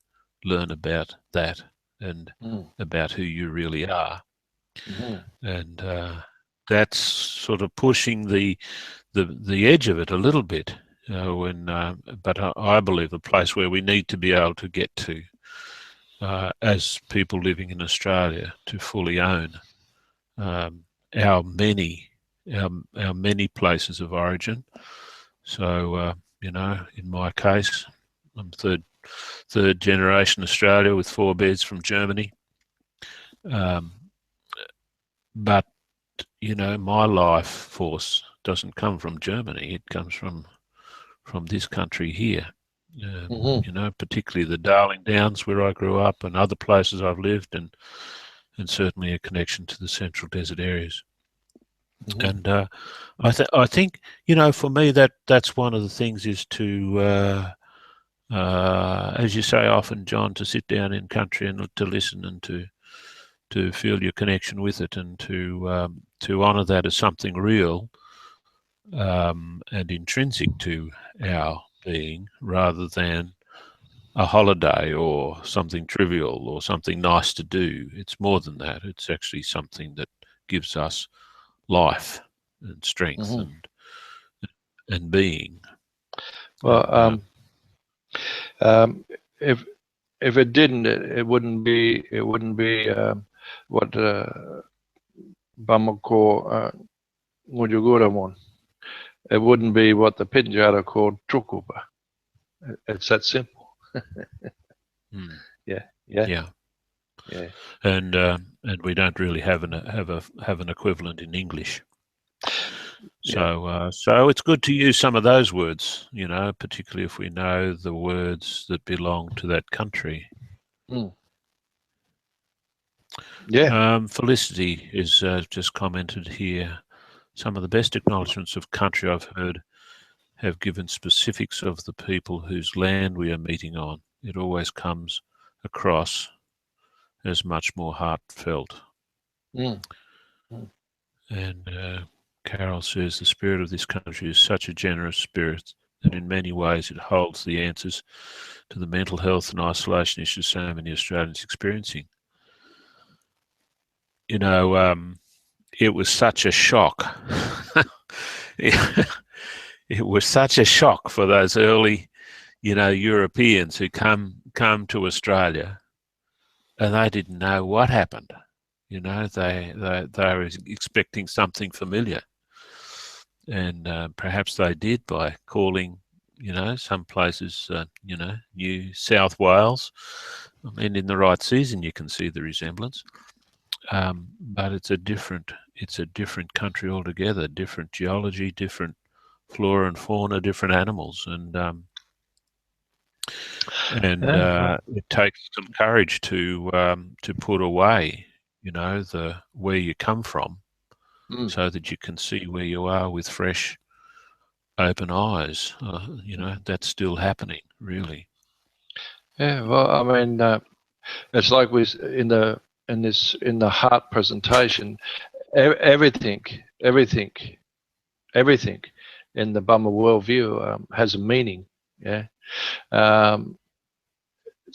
learn about that and about who you really are. And that's sort of pushing the edge of it a little bit. But I believe the place where we need to be able to get to as people living in Australia to fully own our many places of origin. So you know, in my case, I'm third generation Australia with forebears from Germany. But you know, my life force doesn't come from Germany. It comes from this country here. You know, particularly the Darling Downs where I grew up, and other places I've lived, and certainly a connection to the Central Desert areas. And I think, you know, for me that's one of the things is to, as you say often, John, to sit down in country and to listen and to feel your connection with it, and to honour that as something real and intrinsic to our being, rather than a holiday or something trivial or something nice to do. It's more than that. It's actually something that gives us life and strength and being. Well, if it didn't, it wouldn't be what Bamako Ngujuguramon. It wouldn't be what the Pinjara called Trukupa. It's that simple. Yeah. And we don't really have an equivalent in English. So it's good to use some of those words, you know, particularly if we know the words that belong to that country. Felicity is just commented here. Some of the best acknowledgements of country I've heard have given specifics of the people whose land we are meeting on. It always comes across as much more heartfelt. And Carol says the spirit of this country is such a generous spirit that in many ways it holds the answers to the mental health and isolation issues so many Australians experiencing. You know, it was such a shock. It was such a shock for those early, you know, Europeans who come to Australia, and they didn't know what happened. You know, they were expecting something familiar, and perhaps they did by calling, you know, some places, you know, New South Wales. I mean, in the right season, you can see the resemblance. But it's a different country altogether, different geology, different flora and fauna, different animals, and it takes some courage to put away, you know, where you come from, so that you can see where you are with fresh, open eyes. You know, that's still happening, really. Yeah, well, I mean, it's like in the heart presentation, everything in the Bummer worldview has a meaning. Yeah,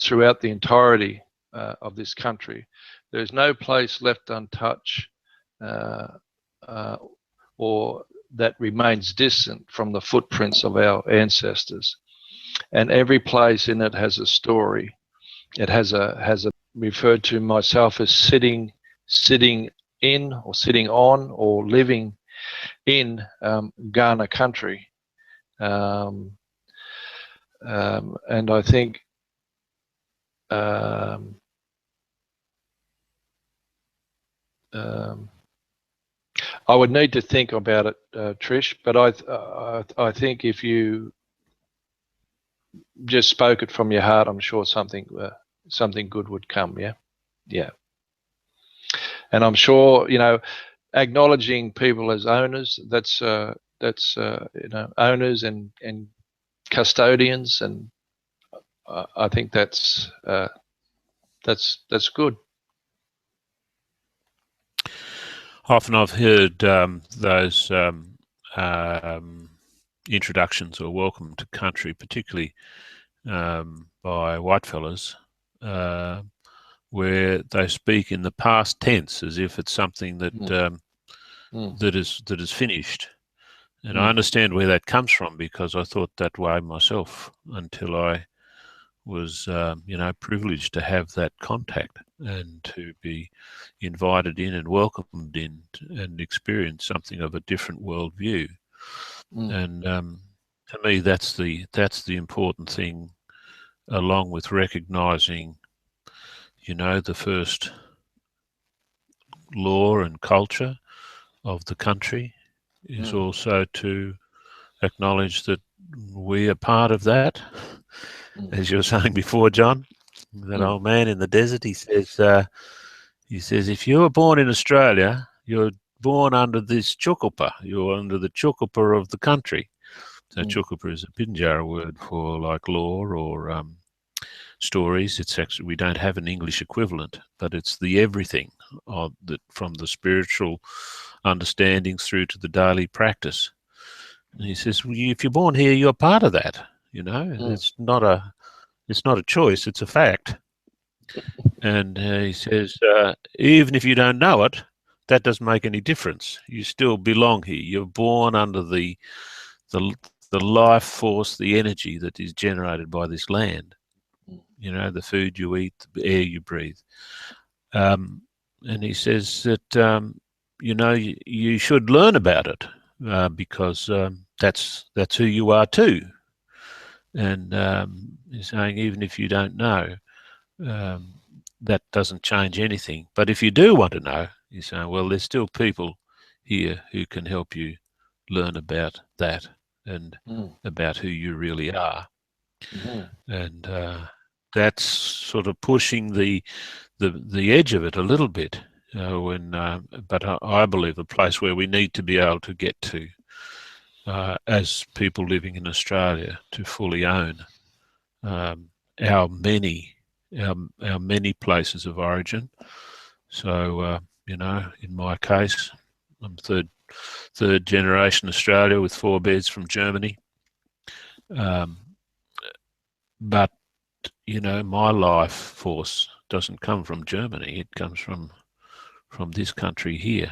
throughout the entirety of this country, there's no place left untouched or that remains distant from the footprints of our ancestors, and every place in it has a story. It has a referred to myself as sitting in or sitting on or living in Ghana country, and I think I would need to think about it, Trish, but I think if you just spoke it from your heart, I'm sure something good would come. Yeah. And I'm sure, you know, acknowledging people as owners, that's owners and custodians, and I think that's good. Often I've heard those introductions or welcome to country, particularly by whitefellas, where they speak in the past tense as if it's something that that is finished. And I understand where that comes from, because I thought that way myself until I was, privileged to have that contact and to be invited in and welcomed in and experience something of a different worldview. And to me, that's the important thing, along with recognising, the first law and culture of the country is also to acknowledge that we are part of that. As you were saying before, John, that old man in the desert, he says, if you were born in Australia, you're born under this chukupa. You're under the chukupa of the country. So chukupa is a Pinjara word for like law or stories. It's actually, we don't have an English equivalent, but it's the everything of that, from the spiritual understandings through to the daily practice. And he says, well, if you're born here, you're part of that. It's not a choice; it's a fact. And he says, even if you don't know it, that doesn't make any difference. You still belong here. You're born under the life force, the energy that is generated by this land. The food you eat, the air you breathe. And he says that you should learn about it because that's who you are too. And he's saying, even if you don't know, that doesn't change anything. But if you do want to know, he's saying, well, there's still people here who can help you learn about that and about who you really are. And that's sort of pushing the edge of it a little bit. But I believe the place where we need to be able to get to as people living in Australia, to fully own our many places of origin. So in my case, I'm third generation Australia with 4 beds from Germany. But my life force doesn't come from Germany. It comes from this country here.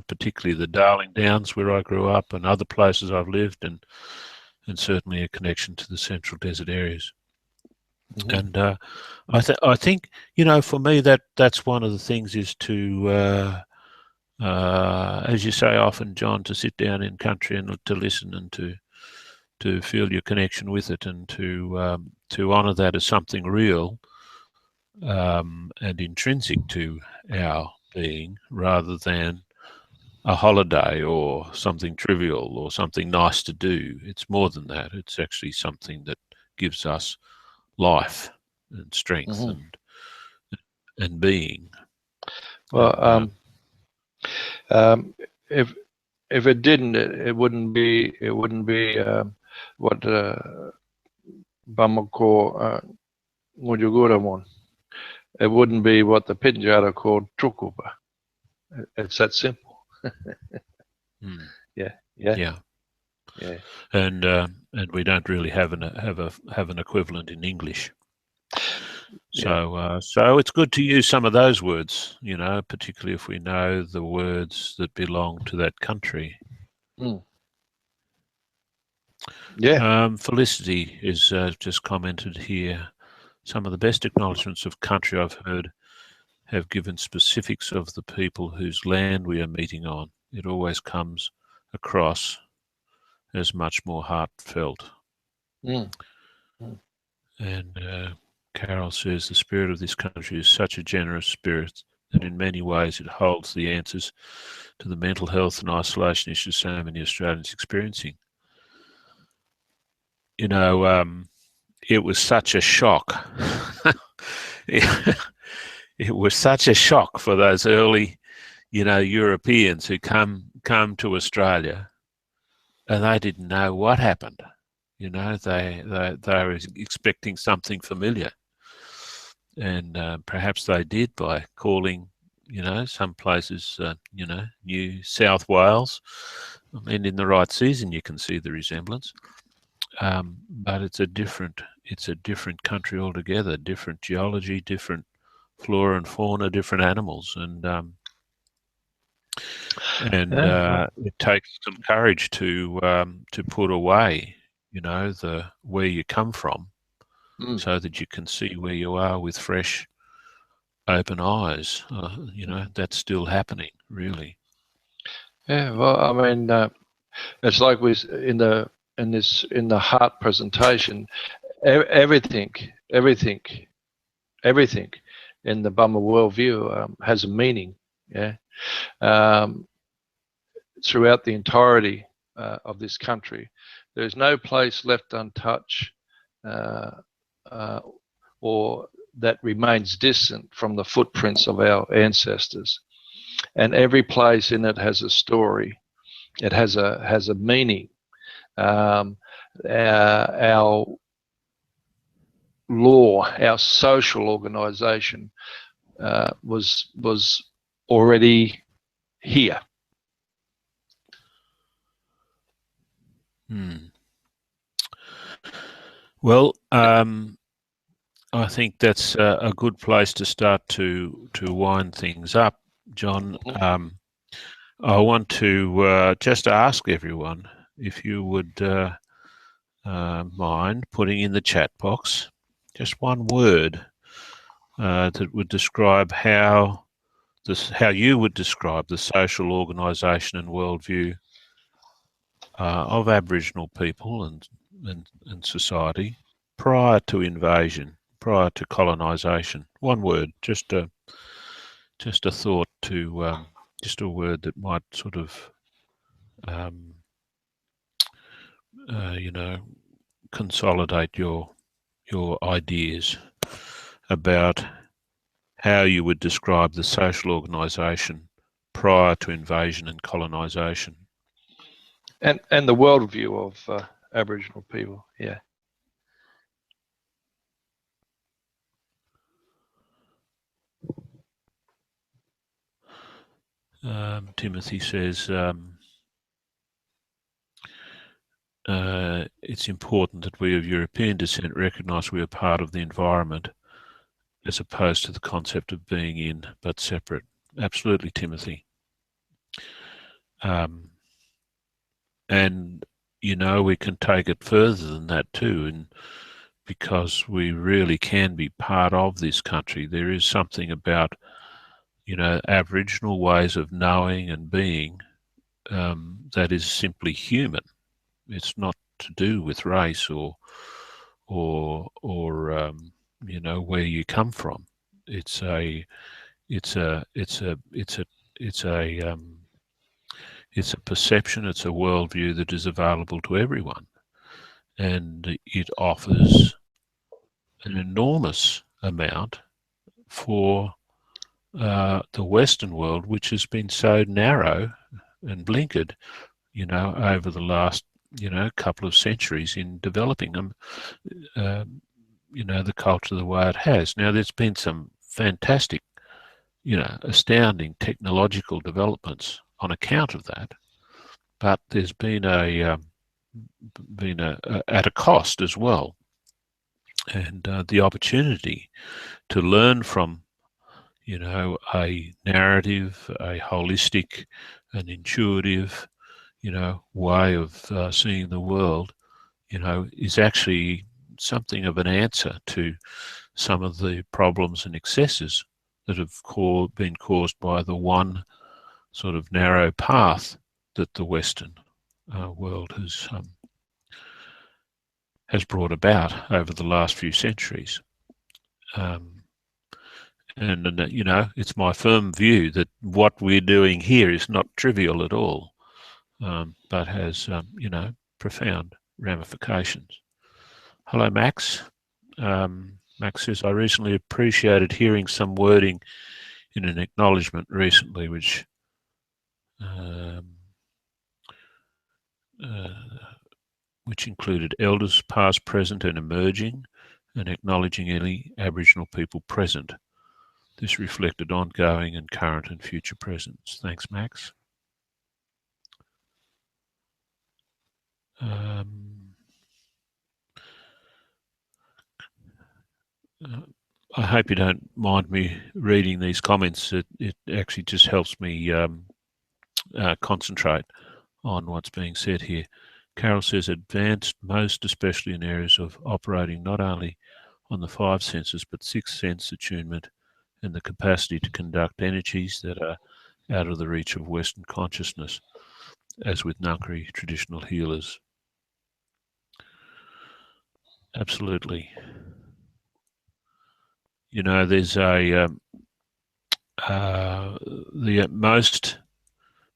Particularly the Darling Downs where I grew up, and other places I've lived, and certainly a connection to the Central Desert areas. And I think for me that's one of the things, is to as you say often, John, to sit down in country and to listen and to feel your connection with it, and to honour that as something real and intrinsic to our being, rather than a holiday or something trivial or something nice to do. It's more than that. It's actually something that gives us life and strength and being. Well, if it didn't, it wouldn't be what Bamako Mujuguramon. It wouldn't be what the Pinjara called Trukupa. It's that simple. Yeah. And we don't really have an equivalent in English. So it's good to use some of those words, particularly if we know the words that belong to that country. Felicity is just commented here. Some of the best acknowledgements of country I've heard have given specifics of the people whose land we are meeting on. It always comes across as much more heartfelt. And Carol says, the spirit of this country is such a generous spirit that in many ways it holds the answers to the mental health and isolation issues so many Australians experiencing. It was such a shock. It was such a shock for those early, Europeans who come to Australia and they didn't know what happened. You know, they were expecting something familiar, and perhaps they did by calling, you know, some places, you know, New South Wales. I mean, in the right season, you can see the resemblance, but it's a different country altogether. Different geology, different flora and fauna, different animals, and it takes some courage to put away, you know, the where you come from, so that you can see where you are with fresh, open eyes. You know, that's still happening, really. Yeah, well, I mean, it's like in the heart presentation, everything in the Bummer worldview has a meaning. Yeah, throughout the entirety of this country, there's no place left untouched or that remains distant from the footprints of our ancestors. And every place in it has a story. It has a meaning. Our law, our social organisation was already here. Well, I think that's a good place to start to wind things up, John. I want to just ask everyone if you would mind putting in the chat box just one word that would describe how you would describe the social organisation and worldview of Aboriginal people and society prior to invasion, prior to colonisation. One word, just a thought to just a word that might sort of you know, consolidate your ideas about how you would describe the social organisation prior to invasion and colonisation. And the worldview of Aboriginal people, yeah. Timothy says it's important that we of European descent recognise we are part of the environment as opposed to the concept of being in but separate. Absolutely, Timothy. And, you know, we can take it further than that too, and because we really can be part of this country. There is something about, you know, Aboriginal ways of knowing and being that is simply human. It's not to do with race or you know, where you come from. It's a perception. It's a worldview that is available to everyone, and it offers an enormous amount for the Western world, which has been so narrow and blinkered, you know, over the last, you know, couple of centuries in developing them, you know, the culture the way it has. Now, there's been some fantastic, you know, astounding technological developments on account of that, but there's been at a cost as well. And the opportunity to learn from, you know, a narrative, a holistic, an intuitive, you know, way of seeing the world, you know, is actually something of an answer to some of the problems and excesses that have been caused by the one sort of narrow path that the Western world has brought about over the last few centuries. And you know, it's my firm view that what we're doing here is not trivial at all, but has, you know, profound ramifications. Hello, Max. Max says, I recently appreciated hearing some wording in an acknowledgement recently, which which included elders past, present and emerging, and acknowledging any Aboriginal people present. This reflected ongoing and current and future presence. Thanks, Max. I hope you don't mind me reading these comments. It actually just helps me concentrate on what's being said here. Carol says advanced, most especially in areas of operating not only on the five senses but sixth sense attunement and the capacity to conduct energies that are out of the reach of Western consciousness, as with Ngangri traditional healers. Absolutely. You know, there's the most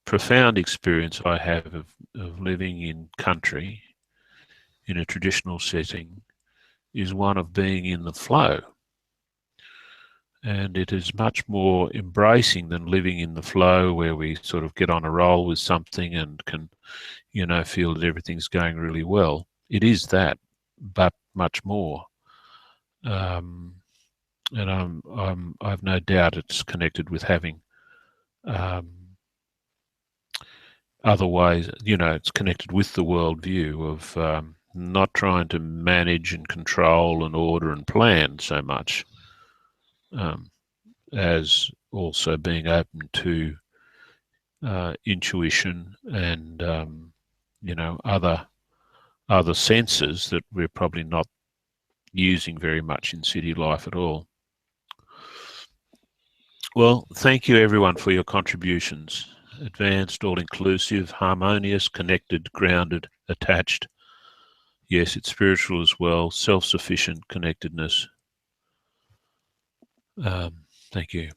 profound experience I have of living in country in a traditional setting is one of being in the flow. And it is much more embracing than living in the flow where we sort of get on a roll with something and can, you know, feel that everything's going really well. It is that, but much more. And I've no doubt it's connected with having other ways, you know, it's connected with the worldview of not trying to manage and control and order and plan so much, as also being open to intuition and you know, other senses that we're probably not using very much in city life at all. Well, thank you everyone for your contributions. Advanced, all-inclusive, harmonious, connected, grounded, attached. Yes, it's spiritual as well. Self-sufficient connectedness. Thank you.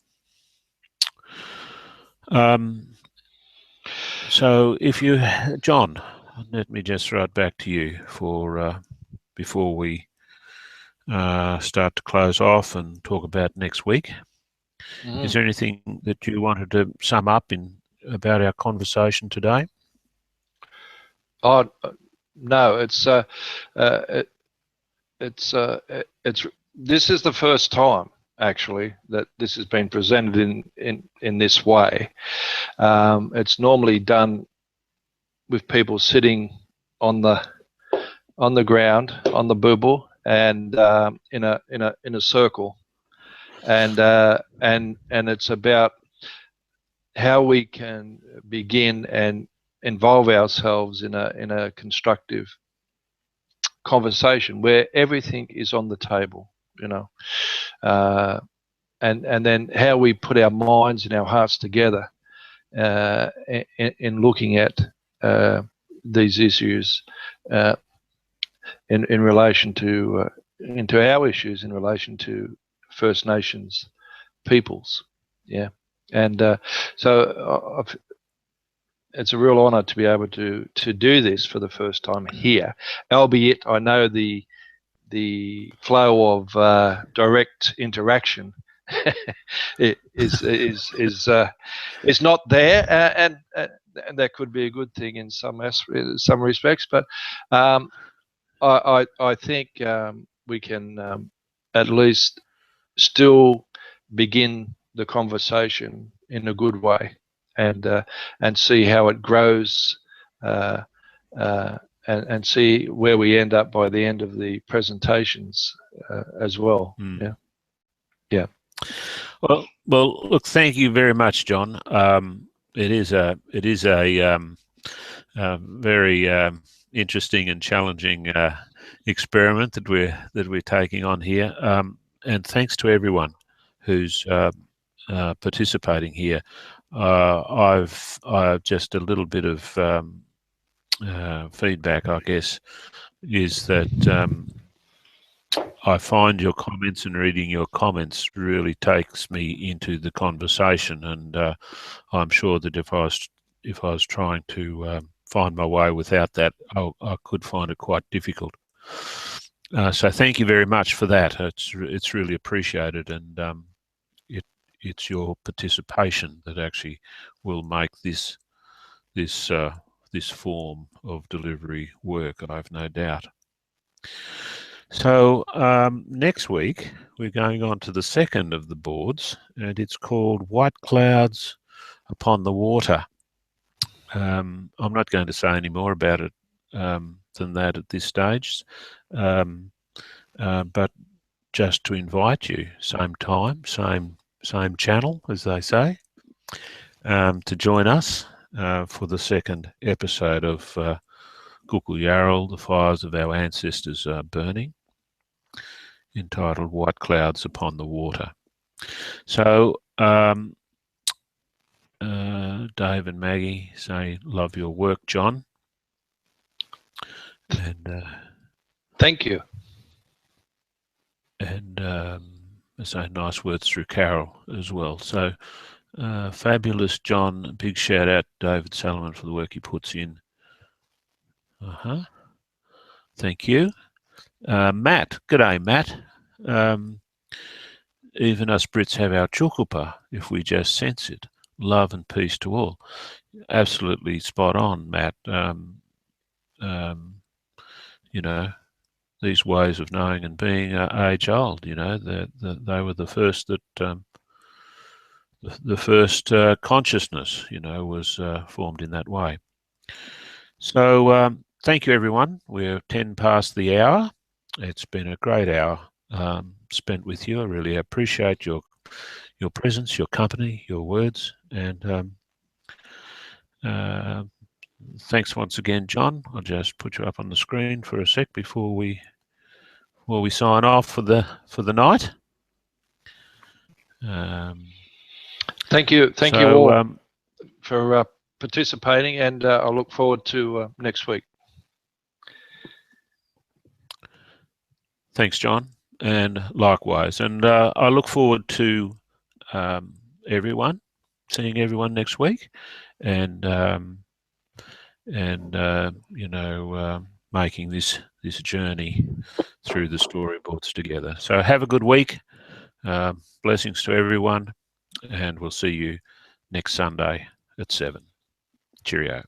So if you, John, let me just throw it back to you for before we start to close off and talk about next week. Is there anything that you wanted to sum up about our conversation today? Oh no, it's this is the first time actually that this has been presented in this way. It's normally done with people sitting on the ground on the bubble and in a circle, and it's about how we can begin and involve ourselves in a constructive conversation where everything is on the table, you know, and then how we put our minds and our hearts together in looking at these issues in relation to into our issues in relation to First Nations peoples. Yeah, and so it's a real honour to be able to do this for the first time here, albeit I know the flow of direct interaction is not there, and that could be a good thing in some respects, but I think we can at least still begin the conversation in a good way, and see how it grows, and see where we end up by the end of the presentations as well. Yeah. Well, look, thank you very much, John. It is a very interesting and challenging experiment that we're taking on here, and thanks to everyone who's participating here. I've just a little bit of feedback, I guess, is that I find your comments and reading your comments really takes me into the conversation, and I'm sure that if I was trying to find my way without that, I could find it quite difficult. So thank you very much for that. It's really appreciated, and it's your participation that actually will make this this form of delivery work, I've no doubt. So next week, we're going on to the second of the boards, and it's called White Clouds Upon the Water. I'm not going to say any more about it than that at this stage, but just to invite you, same time, same channel, as they say, to join us for the second episode of Gukul Yarral, The Fires of Our Ancestors Are Burning, entitled White Clouds Upon the Water. So Dave and Maggie say, love your work, John. And thank you. And say nice words through Carol as well. So fabulous, John. Big shout out to David Salomon for the work he puts in. Thank you. Matt, g'day, Matt. Even us Brits have our chukupa if we just sense it. Love and peace to all. Absolutely spot on, Matt. You know, these ways of knowing and being are age old. You know, they were the first that the first consciousness, you know, was formed in that way. So thank you, everyone. We're 10 past the hour. It's been a great hour spent with you. I really appreciate your presence, your company, your words, and thanks once again, John. I'll just put you up on the screen for a sec before we sign off for the night. Thank you all for participating, and I look forward to next week. Thanks, John, and likewise. And I look forward to everyone, seeing everyone next week, and you know, making this journey through the storyboards together. So have a good week. Blessings to everyone, and we'll see you next Sunday at 7. Cheerio.